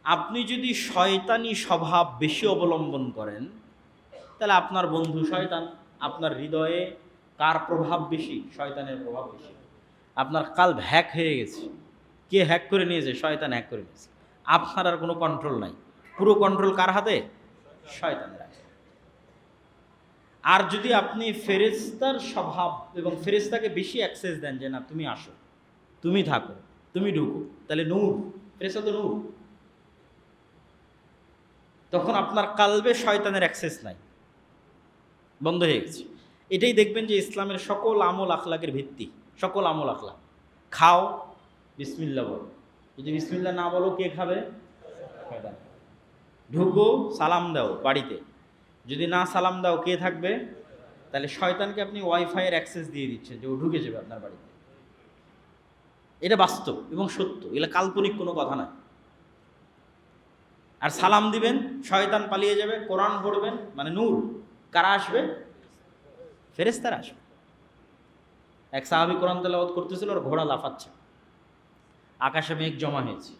আপনি যদি শয়তানি স্বভাব বেশি অবলম্বন করেন তাহলে আপনার বন্ধু শয়তান। আপনার হৃদয়ে কার প্রভাব বেশি? শয়তানের প্রভাব বেশি। আপনার কালব হ্যাক হয়ে গেছে, কে হ্যাক করে নিয়েছে? শয়তান হ্যাক করে নিয়েছে। আপনার আর কোনো কন্ট্রোল নাই, পুরো কন্ট্রোল কার হাতে? শয়তানের হাতে। আর যদি আপনি ফেরেশতার স্বভাব এবং ফেরেশতাকে বেশি অ্যাক্সেস দেন, যে না তুমি আসো, তুমি থাকো, তুমি ঢুকো, তাহলে নূর, ফেরেশতা তো নূর, তখন আপনার কালবে শয়তানের অ্যাক্সেস নাই, বন্ধ হয়ে গেছে। এটাই দেখবেন যে ইসলামের সকল আমল আখলাকের ভিত্তি। সকল আমল আখলাক, খাও বিসমিল্লাহ বলো, যদি বিসমিল্লাহ না বলো কে খাবে? শয়তান। ঢুকো সালাম দাও বাড়িতে, যদি না সালাম দাও কে থাকবে? তাহলে শয়তানকে আপনি ওয়াইফাইয়ের অ্যাক্সেস দিয়ে দিচ্ছেন, যে ও ঢুকে যাবে আপনার বাড়িতে। এটা বাস্তব এবং সত্য, এগুলো কাল্পনিক কোনো কথা নয়। আর সালাম দিবেন, শয়তান পালিয়ে যাবে, কোরআন পড়বেন, মানে নূর, কারা আসবে? ফেরেশতারা আসবে। এক সাহাবী কোরআন তেলাওয়াত করতেছিল, আর ঘোড়া লাফাচ্ছে, আকাশে মেঘ জমা হয়েছে,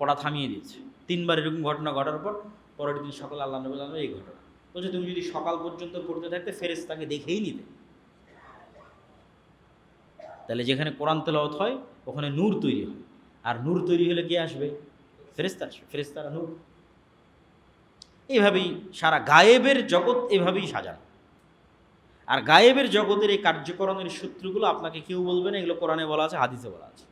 পড়া থামিয়ে দিয়েছে। 3 বার এরকম ঘটনা ঘটার পর পরের দিন সকালে আল্লাহ নবী বললেন এই ঘটনা, বলছে তুমি যদি সকাল পর্যন্ত পড়তে থাকতে ফেরেশতাকে দেখেই নিতে। তাহলে যেখানে কোরআন তেলাওয়াত হয় ওখানে নূর তৈরি হয়, আর নূর তৈরি হলে কে আসবে? ফেরেশতা আসবে, ফেরেশতারা নূর। এইভাবেই সারা গায়েবের জগৎ এভাবেই সাজানো। আর গায়েবের জগতের এই কার্যকরণের সূত্রগুলো আপনাকে কেউ বলবে না, এগুলো কোরআনে বলা আছে, হাদিসে বলা আছে।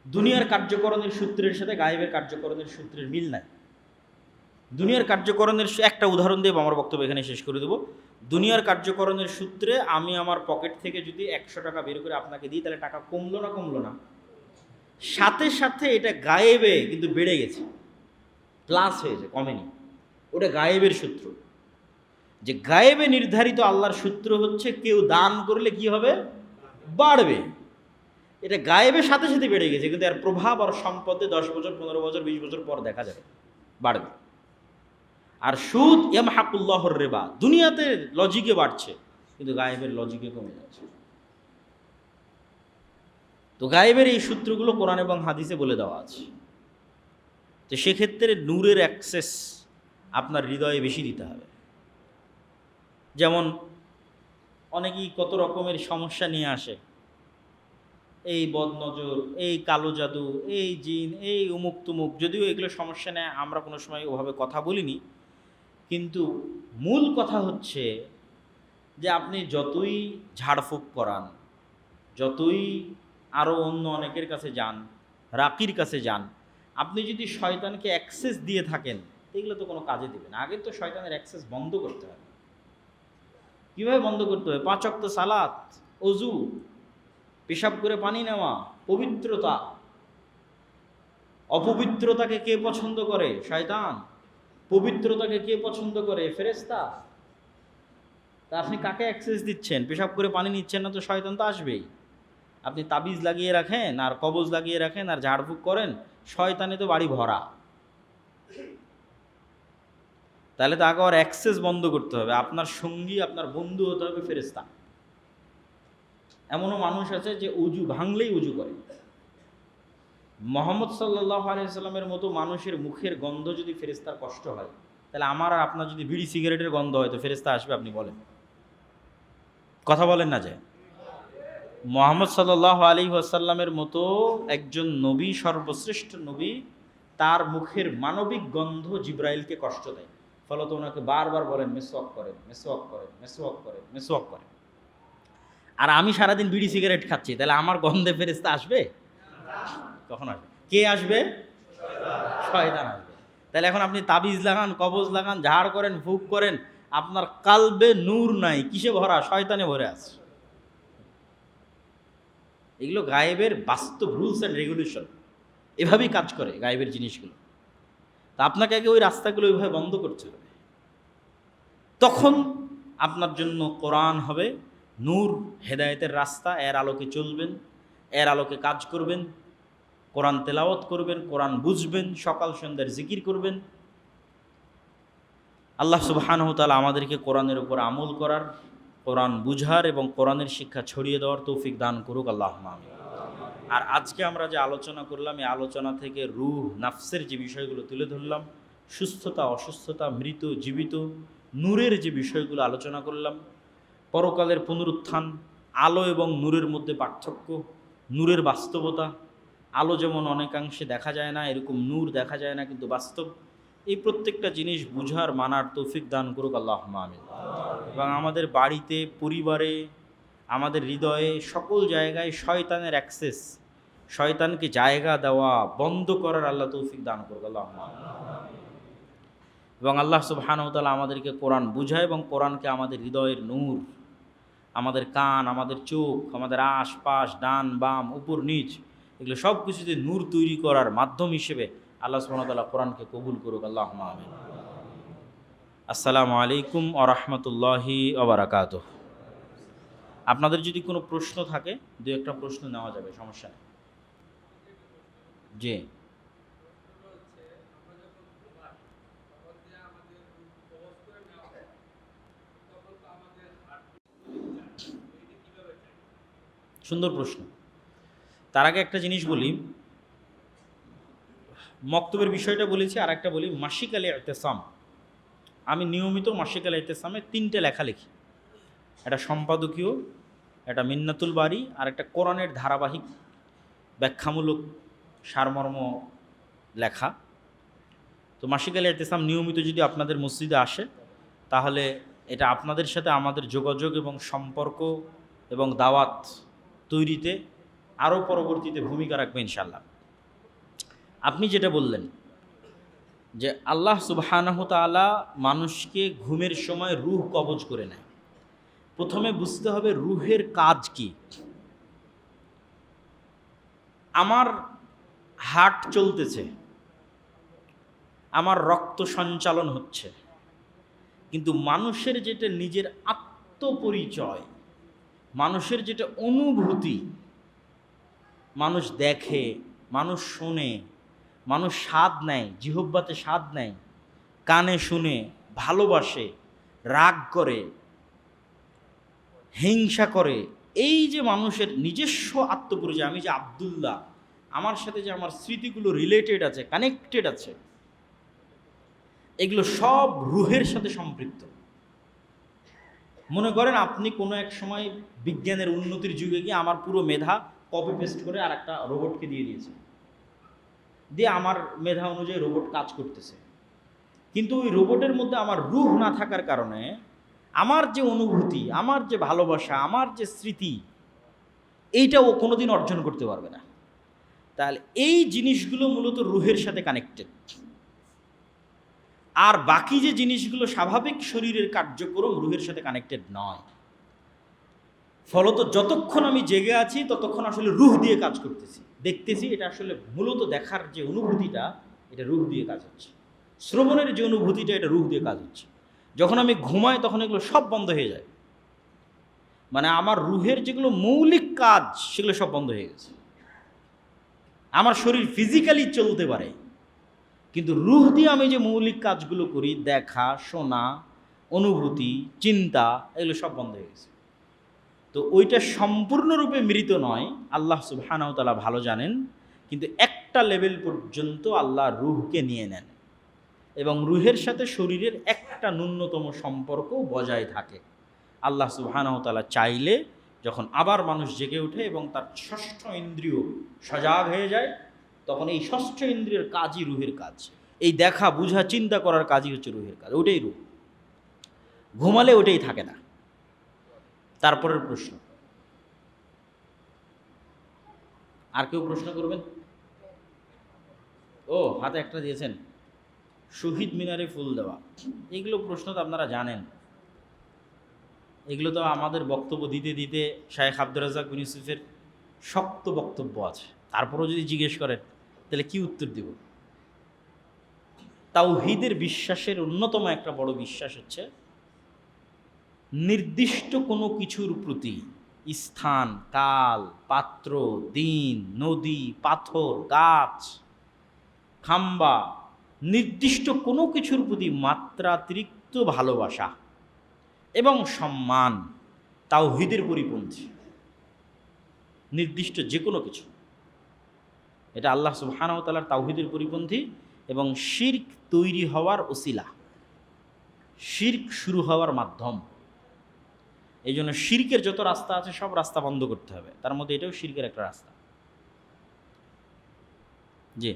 দুনিয়ার কার্যকরণের সূত্রের সাথে গায়েবের কার্যকরণের সূত্রের মিল নাই। দুনিয়ার কার্যকরণের একটা উদাহরণ দিয়ে আমার বক্তব্য এখানে শেষ করে দেবো। দুনিয়ার কার্যকরণের সূত্রে আমি আমার পকেট থেকে যদি 100 টাকা বের করে আপনাকে দিই, তাহলে টাকা কমলো না? কমলো না? সাথে সাথে এটা গায়েবে কিন্তু বেড়ে গেছে, প্লাস হয়েছে, কমেনি। ওটা গায়েবের সূত্র। যে গায়েবে নির্ধারিত আল্লাহর সূত্র হচ্ছে কেউ দান করলে কি হবে? বাড়বে। এটা গায়েবের সাথে সাথে বেড়ে গেছে, কিন্তু এর প্রভাব আর সম্পদে 10 বছর, 15 বছর, 20 বছর পর দেখা যাবে, বাড়বে। আর সুদ ইয়ামহাকুল্লাহুর রিবা, দুনিয়াতে লজিকে বাড়ছে কিন্তু গায়েবের লজিকে কমে যাচ্ছে। তো গায়েবের এই সূত্রগুলো কোরআন এবং হাদিসে বলে দেওয়া আছে। তো সেক্ষেত্রে নূরের অ্যাক্সেস আপনার হৃদয়ে বেশি দিতে হবে। যেমন অনেকেই কত রকমের সমস্যা নিয়ে আসে, এই বদনজর, এই কালো জাদু, এই জিন, এই উমুক তুমুক। যদিও এগুলো সমস্যা নেয় আমরা কোনো সময় ওভাবে কথা বলিনি, কিন্তু মূল কথা হচ্ছে যে আপনি যতই ঝাড়ফুঁক করান, যতই আরও অন্য অনেকের কাছে যান, রাকির কাছে যান, আপনি যদি শয়তানকে অ্যাক্সেস দিয়ে থাকেন এগুলো তো কোনো কাজে দেবে না। আগে তো শয়তানের অ্যাক্সেস বন্ধ করতে হবে। কীভাবে বন্ধ করতে হবে? 5 ওয়াক্ত সালাত, অজু, পেশাব করে পানি নেওয়া, পবিত্রতা। অপবিত্রতাকে কে পছন্দ করে? শয়তান। পবিত্রতাকে কে পছন্দ করে? ফেরেশতা। তা আপনি কাকে অ্যাক্সেস দিচ্ছেন? পেশাব করে পানি নিচ্ছেন না তো শয়তান তো আসবেই। আপনি তাবিজ লাগিয়ে রাখেন আর কবজ লাগিয়ে রাখেন আর ঝাড়ফুঁক করেন, শয়তানে তো বাড়ি ভরা। তাহলে তো আগে আর অ্যাক্সেস বন্ধ করতে হবে। আপনার সঙ্গী, আপনার বন্ধু হতে হবে ফেরেশতা। এমনও মানুষ আছে যে উজু ভাঙলেই উজু করে। মুহাম্মদ সাল্লাল্লাহু আলাইহি সাল্লামের মতো মানুষের মুখের গন্ধ যদি ফেরেশতার কষ্ট হয়, তাহলে আমার আর আপনার যদি বিড়ি সিগারেটের গন্ধ হয় তো ফেরেশতা আসবে? আপনি বলেন, কথা বলেন না যে। মুহাম্মদ সাল্লাল্লাহু আলাইহি ওয়াসাল্লামের মতো একজন নবী, সর্বশ্রেষ্ঠ নবী, তার মুখের মানবিক গন্ধ জিব্রাইলকে কষ্ট দেয়, ফলত ওনাকে বারবার বলেন মেসওয়াক করেন, মেসওয়াক করেন, মেসওয়াক করেন, মেসওয়াক করেন। আর আমি সারাদিন বিড়ি সিগারেট খাচ্ছি, তাহলে আমার গন্ধে ফেরেশতা আসবে? কখন আসবে? কে আসবে? শয়তান আসবে। তাহলে এখন আপনি তাবিজ লাগান, কবজ লাগান, ঝাড় করেন, ফুঁক করেন, আপনার কালবে নূর নাই, কিসে ভরা? শয়তানে ভরে আছে। এগুলো গায়েবের বাস্তব রুলস অ্যান্ড রেগুলেশন, এভাবেই কাজ করে গায়েবের জিনিসগুলো। তা আপনাকে আগে ওই রাস্তাগুলো ওইভাবে বন্ধ করতে হবে। তখন আপনার জন্য কোরআন হবে নূর, হেদায়েতের রাস্তা। এর আলোকে চলবেন, এর আলোকে কাজ করবেন, কোরআন তেলাওয়াত করবেন, কোরআন বুঝবেন, সকাল সন্ধ্যার জিকির করবেন। আল্লাহ সুবহানাহু ওয়া তাআলা আমাদেরকে কোরআনের উপর আমল করার, কোরআন বুঝার এবং কোরআনের শিক্ষা ছড়িয়ে দেওয়ার তৌফিক দান করুক, আল্লাহুম্মা আমিন। আর আজকে আমরা যে আলোচনা করলাম, এই আলোচনা থেকে রূহ, নাফসের যে বিষয়গুলো তুলে ধরলাম, সুস্থতা, অসুস্থতা, মৃত, জীবিত, নূরের যে বিষয়গুলো আলোচনা করলাম, পরকালের পুনরুত্থান, আলো এবং নূরের মধ্যে পার্থক্য, নূরের বাস্তবতা, আলো যেমন অনেকাংশে দেখা যায় না, এরকম নূর দেখা যায় না কিন্তু বাস্তব, এই প্রত্যেকটা জিনিস বুঝার, মানার তৌফিক দান করুক, আল্লাহুম্মা আমিন। এবং আমাদের বাড়িতে, পরিবারে, আমাদের হৃদয়ে, সকল জায়গায় শয়তানের অ্যাক্সেস, শয়তানকে জায়গা দেওয়া বন্ধ করার আল্লাহ তৌফিক দান করুক, আল্লাহুম্মা আমিন। এবং আল্লাহ সুবহানাহু ওয়া তাআলা আমাদেরকে কোরআন বুঝায় এবং কোরআনকে আমাদের হৃদয়ের নূর, আমাদের কান, আমাদের চোখ, আমাদের আশপাশ, ডান বাম, উপর নিচ, এগুলো সব কিছুতে নূর তৈরি করার মাধ্যম হিসেবে আল্লাহ সুবহানাহু ওয়া তাআলা কোরআনকে কবুল করুক, আল্লাহুম্মা আমিন। আসসালামু আলাইকুম ওয়া রাহমাতুল্লাহি ওয়া বারাকাতুহু। আপনাদের যদি কোনো প্রশ্ন থাকে, দু একটা প্রশ্ন নেওয়া যাবে, সমস্যা নেই। জি, সুন্দর প্রশ্ন। তার আগে একটা জিনিস বলি, মক্তবের বিষয়টা বলেছি, আর একটা বলি মাসিক আল ইতিসাম। আমি নিয়মিত মাসিক আল ইতিসামে 3টে লেখা লিখি, একটা সম্পাদকীয়, একটা মিন্নাতুল বারি, আর একটা কোরআনের ধারাবাহিক ব্যাখ্যামূলক সারমর্ম লেখা। তো মাসিক আল ইতিসাম নিয়মিত যদি আপনাদের মসজিদে আসে, তাহলে এটা আপনাদের সাথে আমাদের যোগাযোগ এবং সম্পর্ক এবং দাওয়াত তৈরিতে আরও পরবর্তীতে ভূমিকা রাখবে ইনশাআল্লাহ। আপনি যেটা বললেন যে আল্লাহ সুবহানাহু ওয়া তাআলা মানুষকে ঘুমের সময় রূহ কবজ করে নেয়, প্রথমে বুঝতে হবে রূহের কাজ কি। আমার হার্ট চলতেছে, আমার রক্ত সঞ্চালন হচ্ছে, কিন্তু মানুষের যেটা নিজের আত্মপরিচয়, মানুষের যেটা অনুভূতি, মানুষ দেখে, মানুষ শোনে, মানুষ স্বাদ নেয়, জিহ্বাতে স্বাদ নেয়, কানে শুনে, ভালোবাসে, রাগ করে, হিংসা করে, এই যে মানুষের নিজস্ব আত্মপরিচয়, আমি যে আব্দুল্লাহ, আমার সাথে যে আমার স্মৃতিগুলো রিলেটেড আছে, কানেক্টেড আছে, এগুলো সব রূহের সাথে সম্পৃক্ত। মনে করেন আপনি কোনো এক সময় বিজ্ঞানের উন্নতির যুগে গিয়ে আমার পুরো মেধা কপি পেস্ট করে আর একটা রোবটকে দিয়ে দিয়েছেন, দিয়ে আমার মেধা অনুযায়ী রোবট কাজ করতেছে, কিন্তু ওই রোবটের মধ্যে আমার রূহ না থাকার কারণে আমার যে অনুভূতি, আমার যে ভালোবাসা, আমার যে স্মৃতি, এইটা ও কোনোদিন অর্জন করতে পারবে না। তাহলে এই জিনিসগুলো মূলত রুহের সাথে কানেক্টেড। আর বাকি যে জিনিসগুলো স্বাভাবিক শরীরের কার্যক্রম রুহের সাথে কানেক্টেড নয়। ফলত যতক্ষণ আমি জেগে আছি ততক্ষণ আসলে রুহ দিয়ে কাজ করতেছি, দেখতেছি। এটা আসলে মূলত দেখার যে অনুভূতিটা, এটা রুহ দিয়ে কাজ হচ্ছে। শ্রবণের যে অনুভূতিটা, এটা রুহ দিয়ে কাজ হচ্ছে। যখন আমি ঘুমাই তখন এগুলো সব বন্ধ হয়ে যায়, মানে আমার রুহের যেগুলো মৌলিক কাজ সেগুলো সব বন্ধ হয়ে গেছে। আমার শরীর ফিজিক্যালি চলতে পারে, কিন্তু রুহ দিয়ে আমি যে মৌলিক কাজগুলো করি, দেখা, শোনা, অনুভূতি, চিন্তা, এগুলো সব বন্ধ হয়ে গেছে। তো ওইটা সম্পূর্ণরূপে মৃত নয়, আল্লাহ সুবহানাহু ওয়া তাআলা ভালো জানেন। কিন্তু একটা লেভেল পর্যন্ত আল্লাহ রুহকে নিয়ে নেন এবং রুহের সাথে শরীরের একটা ন্যূনতম সম্পর্ক বজায় থাকে। আল্লাহ সুবহানাহু ওয়া তাআলা চাইলে যখন আবার মানুষ জেগে ওঠে এবং তার ষষ্ঠ ইন্দ্রিয় সজাগ হয়ে যায়, তখন এই ষষ্ঠ ইন্দ্রিয়ের কাজই রুহের কাজ। এই দেখা, বুঝা, চিন্তা করার কাজই হচ্ছে রুহের কাজ। ওটাই রুহ। ঘুমালে ওটাই থাকে না। তারপরের প্রশ্ন, আর কেউ প্রশ্ন করবেন? ও, হাতে একটা দিয়েছেন, শহীদ মিনারে ফুল দেওয়া। এইগুলো প্রশ্ন তো আপনারা জানেন, এগুলো তো আমাদের বক্তব্য দিতে দিতে শায়েখ আব্দুর রাজ্জাক বিন ইউসুফের শক্ত বক্তব্য আছে। তারপরেও যদি জিজ্ঞেস করেন তাহলে কি উত্তর দিব? তাওহীদের বিশ্বাসের অন্যতম একটা বড় বিশ্বাস হচ্ছে নির্দিষ্ট কোনো কিছুর প্রতি, স্থান, কাল, পাত্র, দিন, নদী, পাথর, গাছ, খাম্বা, নির্দিষ্ট কোনো কিছুর প্রতি মাত্রাতিরিক্ত ভালোবাসা এবং সম্মান তাওহীদের পরিপন্থী। নির্দিষ্ট যে কোনো কিছু, এটা আল্লাহ সুবহানাহু ওয়া তাআলার তাওহীদের পরিপন্থী এবং শিরক তৈরি হওয়ার ওসিলা, শিরক শুরু হওয়ার মাধ্যম। এই জন্য শিরকের যত রাস্তা আছে সব রাস্তা বন্ধ করতে হবে, তার মধ্যে এটাও শিরকের একটা রাস্তা। জি,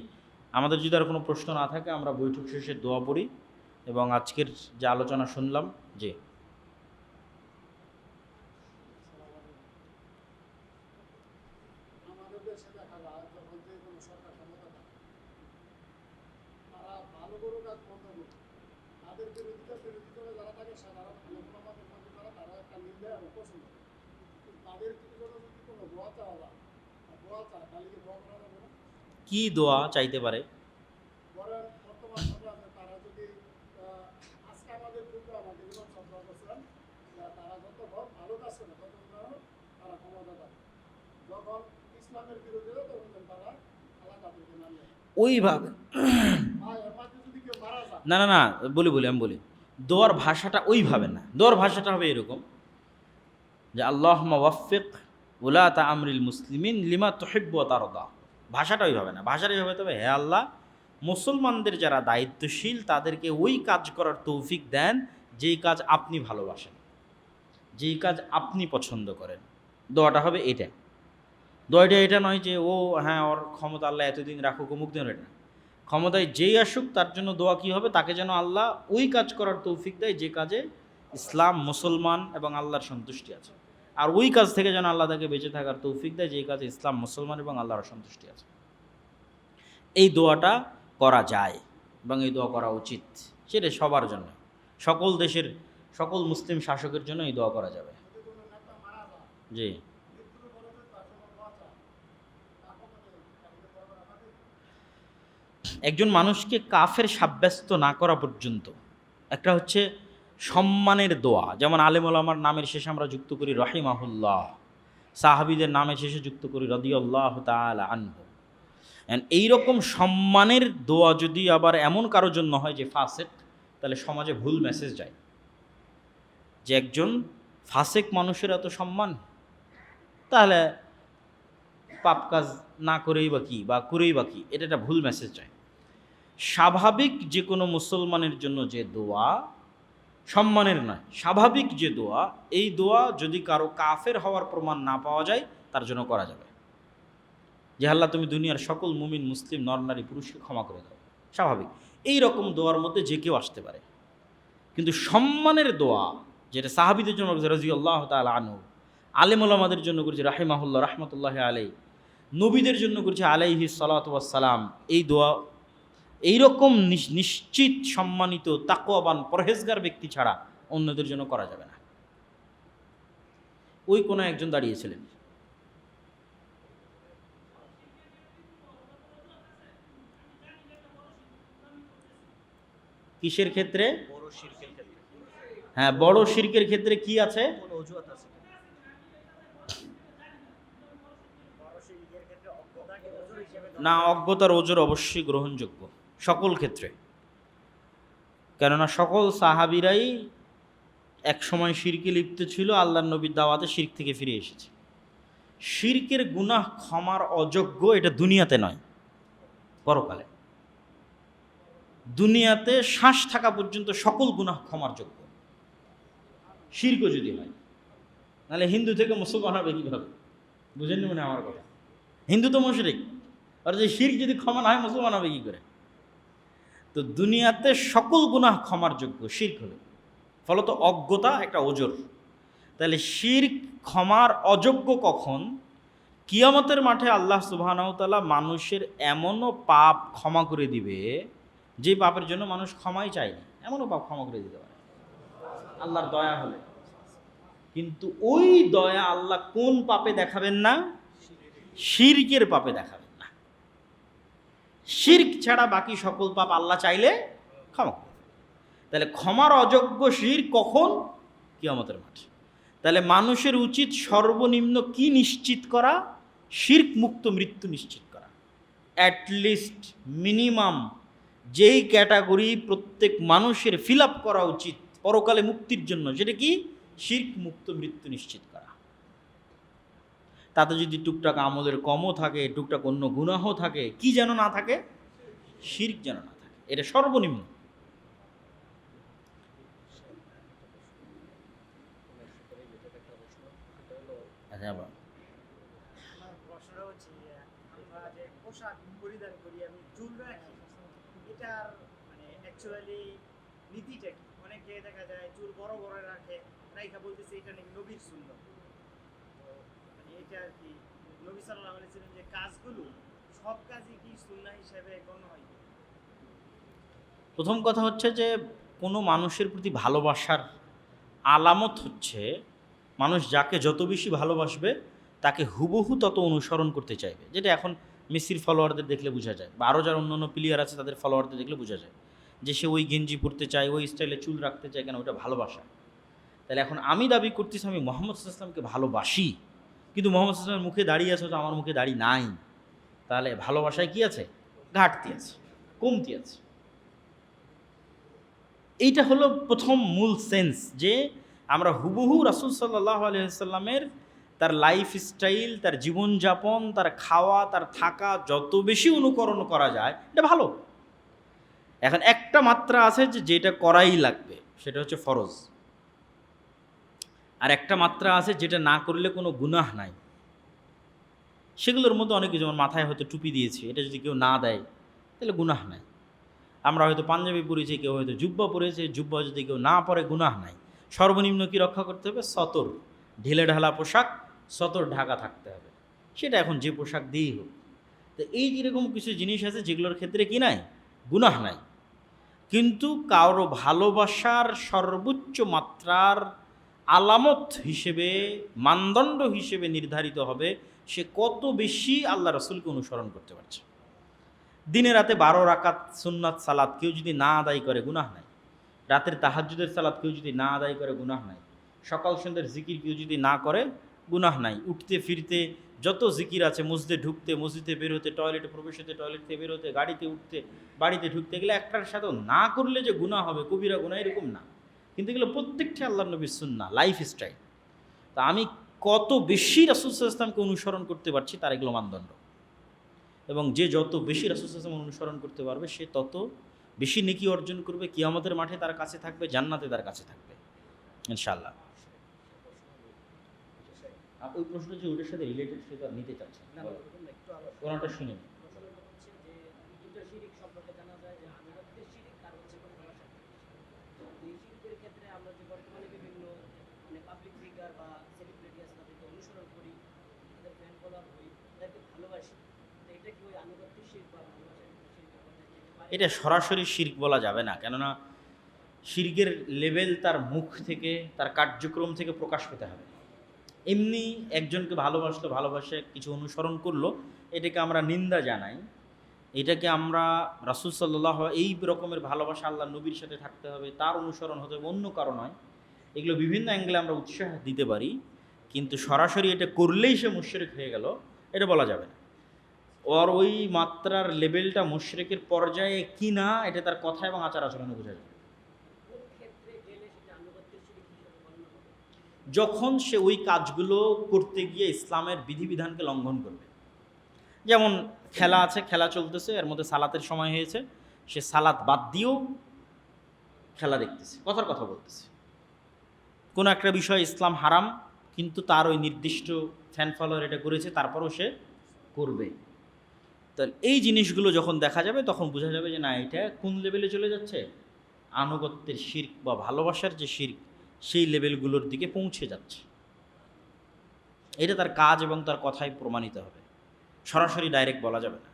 আমাদের যদি আর কোনো প্রশ্ন না থাকে আমরা বৈঠক শেষে দোয়া পড়ি এবং আজকের যে আলোচনা শুনলাম। জি, কি দোয়া চাইতে পারে? ওইভাবে না না না, আমি বলি, দোয়ার ভাষাটা ওইভাবে না। দোয়ার ভাষাটা হবে এরকম যে আল্লাহুম্মা ওয়াফফিক উলাতা আমরিল মুসলিমিন লিমা তুহিব্বু ওয়া তারদা। ভাষাটা ওইভাবে না, ভাষাটা এইভাবে, তবে হে আল্লাহ, মুসলমানদের যারা দায়িত্বশীল তাদেরকে ওই কাজ করার তৌফিক দেন যেই কাজ আপনি ভালোবাসেন, যেই কাজ আপনি পছন্দ করেন। দোয়াটা হবে এটা। দোয়াটা এটা নয় যে ও হ্যাঁ ওর ক্ষমতা আল্লাহ এতদিন রাখুক, অমুক দিন। এটা ক্ষমতায় যেই আসুক তার জন্য দোয়া কী হবে, তাকে যেন আল্লাহ ওই কাজ করার তৌফিক দেয় যে কাজে ইসলাম, মুসলমান এবং আল্লাহর সন্তুষ্টি আছে। আর ওই কাজ থেকে যেন আল্লাহ তাকে বেঁচে থাকার তৌফিক দেয় যে কাজে ইসলাম, মুসলমান এবং আল্লাহর সন্তুষ্টি আছে। এই দোয়াটা করা যায় এবং এই দোয়া করা উচিত। সেটা সবার জন্য, সকল দেশের সকল মুসলিম শাসকের জন্য এই দোয়া করা যাবে। জি, একজন মানুষকে কাফের সাব্যস্ত না করা পর্যন্ত একটা হচ্ছে সম্মানের দোয়া, যেমন আলেম ওলামার নামের শেষে আমরা যুক্ত করি রহিমাহুল্লাহ, সাহাবীদের নামের শেষে যুক্ত করি রাদিয়াল্লাহু তাআলা আনহু। এইরকম সম্মানের দোয়া যদি আবার এমন কারোর জন্য হয় যে ফাসেক, তাহলে সমাজে ভুল মেসেজ যায় যে একজন ফাসেক মানুষের এত সম্মান, তাহলে পাপ কাজ না করেই বা কি, বা করেই বা কি, এটা একটা ভুল মেসেজ যায়। স্বাভাবিক যে কোনো মুসলমানের জন্য যে দোয়া, সম্মানের নয়, স্বাভাবিক যে দোয়া, এই দোয়া যদি কারো কাফের হওয়ার প্রমাণ না পাওয়া যায় তার জন্য করা যাবে। যে আল্লাহ তুমি দুনিয়ার সকল মুমিন মুসলিম নর নারী পুরুষকে ক্ষমা করে দাও, স্বাভাবিক। এই রকম দোয়ার মধ্যে যে কেউ আসতে পারে। কিন্তু সম্মানের দোয়া, যেটা সাহাবীদের জন্য রাদিয়াল্লাহু তাআলা আনহু, আলেম ওলামাদের জন্য করেছে রাহিমাহুল্লাহ রহমতুল্লাহ আলাই, নবীদের জন্য করেছে আলাইহিস সালাতু ওয়াস সালাম। এই দোয়া এইরকম নিশ্চিত সম্মানিত তাকওয়াবান পরহেজগার ব্যক্তি ছাড়া অন্যদের জন্য করা যাবে না। ওই কোনো একজন দাঁড়িয়েছিলেন। কিসের ক্ষেত্রে? হ্যাঁ, বড় শিরকের ক্ষেত্রে কি আছে? না, অজ্ঞতার ওজর অবশ্যই গ্রহণযোগ্য সকল ক্ষেত্রে, কেননা সকল সাহাবীরাই এক সময় শিরকে লিপ্ত ছিল, আল্লাহর নবীর দাওয়াতে শিরক থেকে ফিরে এসেছে। শিরকের গুনাহ ক্ষমার অযোগ্য, এটা দুনিয়াতে নয়, পরকালে। দুনিয়াতে শ্বাস থাকা পর্যন্ত সকল গুনাহ ক্ষমার যোগ্য, শিরকও যদি হয়। নাহলে হিন্দু থেকে মুসলমান হবে কীভাবে? বুঝেননি মনে আমার কথা? হিন্দু তো মুশরিক, আর যে শিরক যদি ক্ষমা না হয় মুসলমান হবে কী করে? তো দুনিয়াতে সকল গুনাহ ক্ষমার যোগ্য, শিরক হলো ফলত অজ্ঞতা একটা ওজর। তাহলে শিরক ক্ষমার অযোগ্য কখন? কিয়ামতের মাঠে আল্লাহ সুবহানাহু ওয়া তাআলা মানুষের এমনও পাপ ক্ষমা করে দিবে যে পাপের জন্য মানুষ ক্ষমাই চায়নি, এমনও পাপ ক্ষমা করে দিতে পারে আল্লাহর দয়া হলে। কিন্তু ওই দয়া আল্লাহ কোন পাপে দেখাবেন না? শিরকের পাপে দেখাবেন না। শিরক ছাড়া বাকি সকল পাপ আল্লাহ চাইলে ক্ষমা করবে। তাহলে ক্ষমার অযোগ্য শিরক কখন? কিয়ামতের মাঠে। তাহলে মানুষের উচিত সর্বনিম্ন কি নিশ্চিত করা? শিরক মুক্ত মৃত্যু নিশ্চিত করা। অ্যাটলিস্ট মিনিমাম যেই ক্যাটাগরি প্রত্যেক মানুষের ফিল আপ করা উচিত পরকালে মুক্তির জন্য, সেটা কি? শিরক মুক্ত মৃত্যু নিশ্চিত করা। তাতে যদি টুকটাক আমলের কমও থাকে, টুকটাক অন্য গুনাহ থাকে, কি যেন না থাকে? শিরক যেন না থাকে, এটা সর্বনিম্ন। আচ্ছা, আবার পোশাক পরিধান করি, আমি চুল রাখি, এটার মানে অ্যাকচুয়ালি নীতিটা কি? অনেকে দেখা যায় চুল বড় বড় রাখে, রাইখা বলতেছে এটা নাকি নবীর সুন্নাত। তো মানে এটা আর কি নবী সাল্লাল্লাহু আলাইহি ওয়াসাল্লাম যে কাজগুলো, সব কাজই কি সুন্নাহ হিসেবে গণ্য হয়? প্রথম কথা হচ্ছে যে কোনো মানুষের প্রতি ভালোবাসার আলামত হচ্ছে মানুষ যাকে যত বেশি ভালোবাসবে তাকে হুবহু তত অনুসরণ করতে চাইবে, যেটা এখন মেসির ফলোয়ারদের দেখলে বোঝা যায়, বা আরও যারা অন্য প্লেয়ার আছে তাদের ফলোয়ারদের দেখলে বোঝা যায় যে সে ওই গেঞ্জি পরতে চায়, ওই স্টাইলে চুল রাখতে চায়, কেন? ওটা ভালোবাসা। তাহলে এখন আমি দাবি করতেছি আমি মোহাম্মদ সাল্লাল্লাহু আলাইহি ওয়াসাল্লামকে ভালোবাসি, কিন্তু মোহাম্মদ সাল্লাল্লাহু আলাইহি ওয়াসাল্লামের মুখে দাঁড়িয়ে আছে তো আমার মুখে দাড়ি নাই, তাহলে ভালোবাসায় কি আছে? ঘাটতি আছে, কমতি আছে। এইটা হলো প্রথম মূল সেন্স, যে আমরা হুবহু রাসূল সাল্লাল্লাহু আলাইহি ওয়াসাল্লামের তার লাইফ স্টাইল, তার জীবনযাপন, তার খাওয়া, তার থাকা যত বেশি অনুকরণ করা যায় এটা ভালো। এখন একটা মাত্রা আছে যে যেটা করাই লাগবে, সেটা হচ্ছে ফরজ। আর একটা মাত্রা আছে যেটা না করলে কোনো গুনাহ নাই। সেগুলোর মধ্যে অনেকে, যেমন মাথায় হয়তো টুপি দিয়েছি, এটা যদি কেউ না দেয় তাহলে গুনাহ নাই। আমরা হয়তো পাঞ্জাবি পরেছি, কেউ হয়তো জুব্বা পরেছে, জুব্বা যদি কেউ না পরে গুনাহ নাই। সর্বনিম্ন কি রক্ষা করতে হবে? সতর, ঢিলে ঢালা পোশাক, সতর ঢাকা থাকতে হবে, সেটা এখন যে পোশাক দিয়েই হোক। তো এই যেরকম কিছু জিনিস আছে যেগুলোর ক্ষেত্রে কি নাই? গুনাহ নাই। কিন্তু কারো ভালোবাসার সর্বোচ্চ মাত্রার আলামত হিসেবে, মানদণ্ড হিসেবে নির্ধারিত হবে সে কত বেশি আল্লাহ রাসূলকে অনুসরণ করতে পারছে। দিনে রাতে 12 রাকাত সুন্নাত সালাত কেউ যদি না আদায় করে গুনাহ নাই। রাতের তাহাজ্জুদের সালাত কেউ যদি না আদায় করে গুনাহ নাই। সকাল সন্ধ্যার জিকির কেউ যদি না করে গুনাহ নাই। উঠতে ফিরতে যত জিকির আছে, মসজিদে ঢুকতে, মসজিদে বের হতে, টয়লেটে প্রবেশ হতে, টয়লেট থেকে বের হতে, গাড়িতে উঠতে, বাড়িতে ঢুকতে, গেলে একটার সাথেও না করলে যে গুনাহ হবে, কবিরা গুনাহ, এরকম না। কিন্তু এগুলো প্রত্যেকটা আল্লাহর নবীর সুন্নাহ, লাইফ স্টাইল। তা আমি কত বেশি রাসূল সাল্লাল্লাহু আলাইহি ওয়াসাল্লামকে অনুসরণ করতে পারছি তার এগুলো মানদণ্ড। এবং যে যত বেশি রাসূল সাল্লাল্লাহু আলাইহি ওয়াসাল্লাম অনুসরণ করতে পারবে সে তত বেশি নেকি অর্জন করবে, কিয়ামতের মাঠে তার কাছে থাকবে, জান্নাতে তার কাছে থাকবে ইনশাআল্লাহ। ওই প্রশ্ন যে ওটার সাথে রিলেটেড সেটা নিতে চাচ্ছেন না, কোনটা শুনুন। অনুসরণ করি, তাদের ফ্যান ফলোয়ার হই, তাদেরকে ভালোবাসি, তো এটা কি ওই আনুগত্যের শিরক বা ভালোবাসার শিরকের মধ্যে যেতে পারে? এটা সরাসরি শিরক বলা যাবে না, কেননা শিরকের লেভেল তার মুখ থেকে, তার কার্যক্রম থেকে প্রকাশ পেতে হবে। এমনি একজনকে ভালোবাসলো, ভালোবাসে কিছু অনুসরণ করলো, এটাকে আমরা নিন্দা জানাই। এটাকে আমরা রাসূল সাল্লাল্লাহু এই রকমের ভালোবাসা আল্লাহ নবীর সাথে থাকতে হবে, তার অনুসরণ হতে হবে, অন্য কারো নয়। এগুলো বিভিন্ন অ্যাঙ্গেলে আমরা উৎসাহ দিতে পারি, কিন্তু সরাসরি এটা করলেই সে মুশরিক হয়ে গেল, এটা বলা যাবে না। ওর ওই মাত্রার লেভেলটা মুশরিকের পর্যায়ে কি না, এটা তার কথা এবং আচার আচরণে বোঝা যাবে। কোন ক্ষেত্রে গেলে সেটা আনুগত্যের শিরক হিসেবে গণ্য হবে? যখন সে ওই কাজগুলো করতে গিয়ে ইসলামের বিধিবিধানকে লঙ্ঘন করবে। যেমন খেলা আছে, খেলা চলতেছে, এর মধ্যে সালাতের সময় হয়েছে, সে সালাত বাদ দিয়েও খেলা দেখতেছে, কথার কথা বলতেছে। কোনো একটা বিষয় ইসলাম হারাম, কিন্তু তার ওই নির্দিষ্ট ফ্যান ফলোয়ার এটা করেছে, তারপরও সে করবে। তাহলে এই জিনিসগুলো যখন দেখা যাবে, তখন বোঝা যাবে যে না, এটা কোন লেভেলে চলে যাচ্ছে, আনুগত্যের শিরক বা ভালোবাসার যে শিরক, সেই লেভেলগুলোর দিকে পৌঁছে যাচ্ছে। এটা তার কাজ এবং তার কথায় প্রমাণিত হবে, সরাসরি ডাইরেক্ট বলা যাবে না।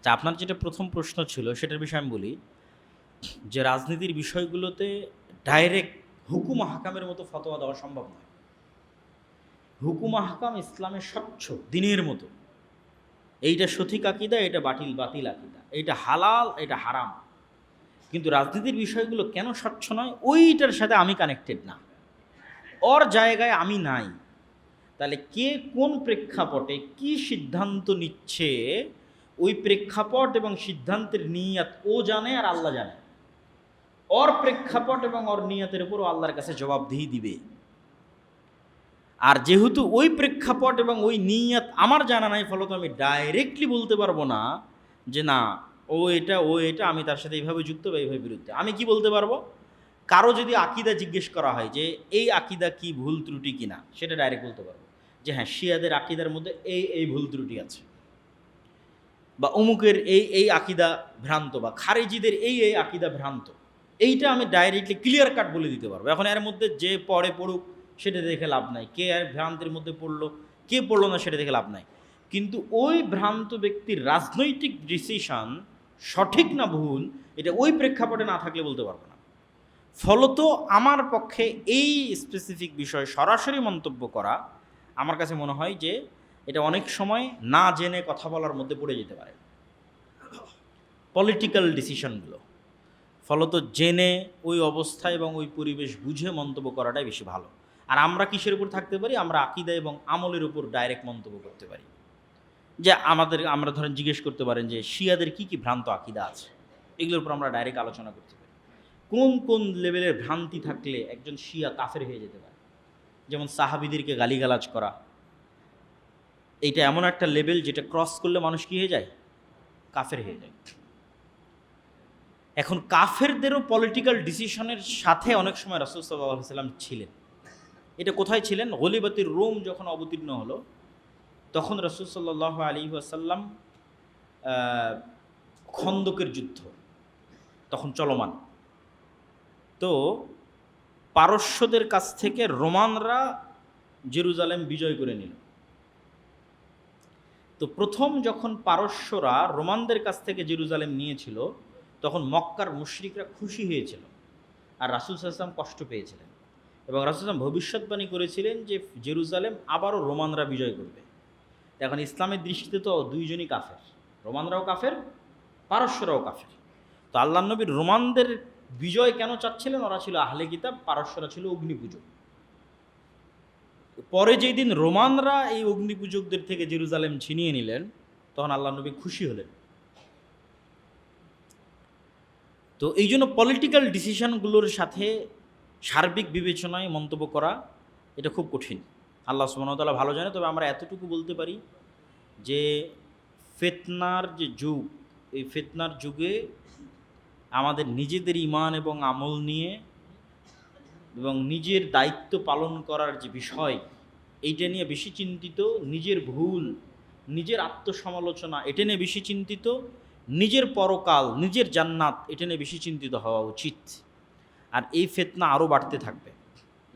তা আপনার যেটা প্রথম প্রশ্ন ছিল, সেটার বিষয়ে আমি বলি যে রাজনীতির বিষয়গুলোতে ডাইরেক্ট হুকুম হাকামের মতো ফতোয়া দেওয়া সম্ভব নয়। হুকুম হাকাম ইসলামের স্বচ্ছ দিনের মতো, এইটা সঠিক আকিদা, এটা বাতিল আকিদা, এইটা হালাল, এটা হারাম। কিন্তু রাজনীতির বিষয়গুলো কেন স্বচ্ছ নয়, ওইটার সাথে আমি কানেক্টেড না, ওর জায়গায় আমি নাই। তাহলে কে কোন প্রেক্ষাপটে কি সিদ্ধান্ত নিচ্ছে, ওই প্রেক্ষাপট এবং সিদ্ধান্তের নিয়াত ও জানে আর আল্লাহ জানে। ওর প্রেক্ষাপট এবং ওর নিয়াতের উপর আল্লাহর কাছে জবাবদিহি দিবে। আর যেহেতু ওই প্রেক্ষাপট এবং ওই নিয়াত আমার জানা নাই, ফলত আমি ডাইরেক্টলি বলতে পারবো না যে না ও এটা আমি তার সাথে এইভাবে যুক্ত বা এইভাবে বিরুদ্ধে। আমি কি বলতে পারবো, কারো যদি আকিদা জিজ্ঞেস করা হয় যে এই আকিদা কি ভুল ত্রুটি কিনা, সেটা ডাইরেক্ট বলতে পারবো যে হ্যাঁ, শিয়াদের আকিদার মধ্যে এই ভুল ত্রুটি আছে, বা অমুকের এই আকিদা ভ্রান্ত, বা খারেজিদের এই আকিদা ভ্রান্ত। এইটা আমি ডাইরেক্টলি ক্লিয়ার কাট বলে দিতে পারবো। এখন এর মধ্যে যে পড়ুক সেটা দেখে লাভ নাই, কে আর ভ্রান্তের মধ্যে পড়লো কে পড়লো না সেটা দেখে লাভ নাই। কিন্তু ওই ভ্রান্ত ব্যক্তির রাজনৈতিক ডিসিশন সঠিক না ভুল, এটা ওই প্রেক্ষাপটে না থাকলে বলতে পারবো না। ফলত আমার পক্ষে এই স্পেসিফিক বিষয়ে সরাসরি মন্তব্য করা, আমার কাছে মনে হয় যে এটা অনেক সময় না জেনে কথা বলার মধ্যে পড়ে যেতে পারে, পলিটিক্যাল ডিসিশনগুলো। ফলত জেনে ওই অবস্থা এবং ওই পরিবেশ বুঝে মন্তব্য করাটাই বেশি ভালো। আর আমরা কিসের উপর থাকতে পারি, আমরা আকিদা এবং আমলের উপর ডাইরেক্ট মন্তব্য করতে পারি। যে আমরা ধরেন জিজ্ঞেস করতে পারেন যে শিয়াদের কি ভ্রান্ত আকিদা আছে, এগুলোর উপর আমরা ডাইরেক্ট আলোচনা করতে পারি। কোন কোন লেভেলের ভ্রান্তি থাকলে একজন শিয়া কাফের হয়ে যেতে পারে, যেমন সাহাবীদেরকে গালিগালাজ করা, এইটা এমন একটা লেভেল যেটা ক্রস করলে মানুষ কি হয়ে যায়, কাফের হয়ে যায়। এখন কাফেরদেরও পলিটিক্যাল ডিসিশনের সাথে অনেক সময় রাসূল সাল্লাল্লাহু আলাইহি ওয়াসাল্লাম ছিলেন। এটা কোথায় ছিলেন, গলিবাতির রোম যখন অবতীর্ণ হলো, তখন রাসূল সাল্লাল্লাহু আলাইহি ওয়াসাল্লাম খন্দকের যুদ্ধ তখন চলমান। তো পারস্যদের কাছ থেকে রোমানরা জেরুজালেম বিজয় করে নিল। তো প্রথম যখন পারস্যরা রোমানদের কাছ থেকে জেরুজালেম নিয়েছিল, তখন মক্কার মুশরিকরা খুশি হয়েছিল, আর রাসূল সাল্লাল্লাহু আলাইহি ওয়াসাল্লাম কষ্ট পেয়েছিলেন। এবং রাসূল সাল্লাল্লাহু আলাইহি ওয়াসাল্লাম ভবিষ্যৎবাণী করেছিলেন যে জেরুজালেম আবারও রোমানরা বিজয় করবে। এখন ইসলামের দৃষ্টিতে তো দুইজনই কাফের, রোমানরাও কাফের, পারস্যরাও কাফের। তো আল্লাহ নবীর রোমানদের বিজয় কেন চাচ্ছিলেন, ওরা ছিল আহলে কিতাব, পারস্যরা ছিল অগ্নিপূজক। পরে যেই দিন রোমানরা এই অগ্নিপূজকদের থেকে জেরুজালেম ছিনিয়ে নিলেন, তখন আল্লাহ নবী খুশি হলেন। তো এই জন্য পলিটিক্যাল ডিসিশনগুলোর সাথে সার্বিক বিবেচনায় মন্তব্য করা এটা খুব কঠিন, আল্লাহ সুবহানাহু ওয়া তাআলা ভালো জানে। তবে আমরা এতটুকু বলতে পারি যে ফিতনার যে যুগ, এই ফিতনার যুগে আমাদের নিজেদের ঈমান এবং আমল নিয়ে এবং নিজের দায়িত্ব পালন করার যে বিষয়, এইটা নিয়ে বেশি চিন্তিত, নিজের ভুল, নিজের আত্মসমালোচনা এটা নিয়ে বেশি চিন্তিত, নিজের পরকাল, নিজের জান্নাত এটা নিয়ে বেশি চিন্তিত হওয়া উচিত। আর এই ফিতনা আরও বাড়তে থাকবে।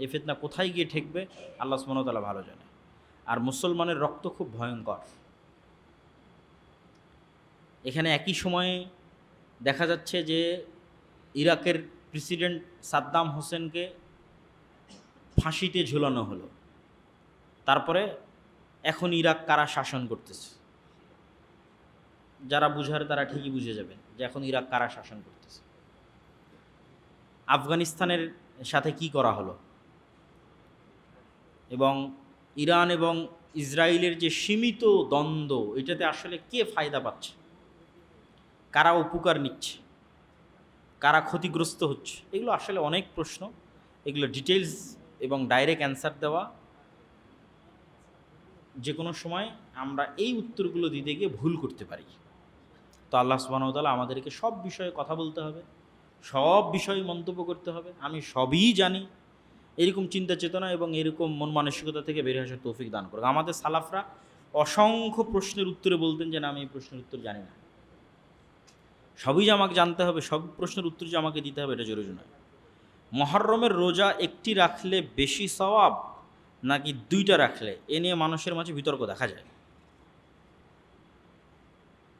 এই ফিতনা কোথায় গিয়ে ঠেকবে আল্লাহ সুবহানাহু ওয়া তাআলা ভালো জানে। আর মুসলমানের রক্ত খুব ভয়ঙ্কর। এখানে একই সময়ে দেখা যাচ্ছে যে ইরাকের প্রেসিডেন্ট সাদ্দাম হোসেনকে ফাঁসিতে ঝুলানো হলো। তারপরে এখন ইরাক কারা শাসন করতেছে, যারা বুঝার তারা ঠিকই বুঝে যাবেন যে এখন ইরাক কারা শাসন করতেছে। আফগানিস্তানের সাথে কি করা হলো, এবং ইরান এবং ইসরায়েলের যে সীমিত দ্বন্দ্ব, এটাতে আসলে কে ফায়দা পাচ্ছে, কারা উপকার নিচ্ছে, কারা ক্ষতিগ্রস্ত হচ্ছে, এগুলো আসলে অনেক প্রশ্ন। এগুলো ডিটেলস এবং ডাইরেক্ট অ্যান্সার দেওয়া যে কোনো সময় আমরা এই উত্তরগুলো দিতে গিয়ে ভুল করতে পারি। তো আল্লাহ সুবহানাহু ওয়া তাআলা আমাদেরকে সব বিষয়ে কথা বলতে হবে, সব বিষয়ে মন্তব্য করতে হবে, আমি সবই জানি, এরকম চিন্তা চেতনা এবং এরকম মন মানসিকতা থেকে বেরিয়ে আসার তৌফিক দান করুক। আমাদের সালাফরা অসংখ্য প্রশ্নের উত্তরে বলতেন যে না, আমি এই প্রশ্নের উত্তর জানি না। সবই যে আমাকে জানতে হবে, সব প্রশ্নের উত্তর যে আমাকে দিতে হবে, এটা জরুরি নয়। মুহররমের রোজা একটি রাখলে বেশি সওয়াব নাকি দুইটা রাখলে, এ নিয়ে মানুষের মাঝে বিতর্ক দেখা যায়।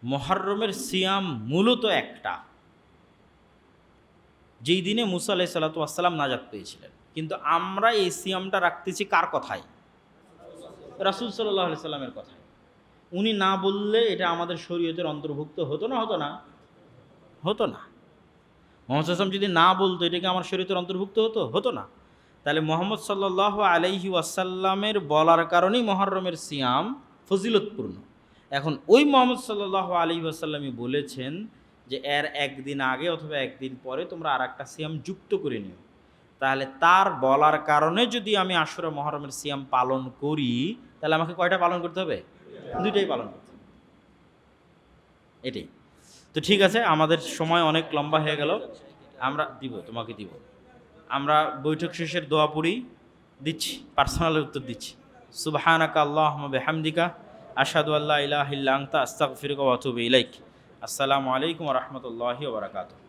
মুহররমের সিয়াম মূলত একটা, যেই দিনে মুসা আলাইহিস সালাতু ওয়াস সালাম নাজাত পেয়েছিলেন, কিন্তু আমরা এই সিয়ামটা রাখতেছি কার কথায়? রাসূল সাল্লাল্লাহু আলাইহি সাল্লামের কথায়। উনি না বললে এটা আমাদের শরীয়তের অন্তর্ভুক্ত হতো না? হতো না? হতো না। মুহাম্মদ সাল্লাল্লাহু আলাইহি ওয়াসাল্লাম যদি না বলতো, এটা কি আমার শরীয়তের অন্তর্ভুক্ত হতো? হতো না। তাহলে মুহাম্মদ সাল্লাল্লাহু আলাইহি ওয়াসাল্লামের বলার কারণেই মুহররমের সিয়াম ফজিলতপূর্ণ। এখন ওই মুহাম্মদ সাল্লাল্লাহু আলাইহি ওয়াসাল্লামই বলেছেন যে এর একদিন আগে অথবা একদিন পরে তোমরা আর একটা সিয়াম যুক্ত করে নিও। তাহলে তার বলার কারণে যদি আমি আশুরা মুহররমের সিয়াম পালন করি, তাহলে আমাকে কয়টা পালন করতে হবে? দুইটাই পালন করতে হবে। এটাই তো ঠিক আছে। আমাদের সময় অনেক লম্বা হয়ে গেল, আমরা তোমাকে দিব। আমরা বৈঠক শেষের দোয়া পড়ি, দিচ্ছি, পার্সোনাল উত্তর দিচ্ছি। সুবহানাকা আল্লাহুম্মা বিহামদিকা আশহাদু আল্লা ইলাহা ইল্লা আনতা আস্তাগফিরুকা ওয়া আতুবু ইলাইক। আসসালামু আলাইকুম ওয়া রাহমাতুল্লাহি ওয়া বারাকাতুহু।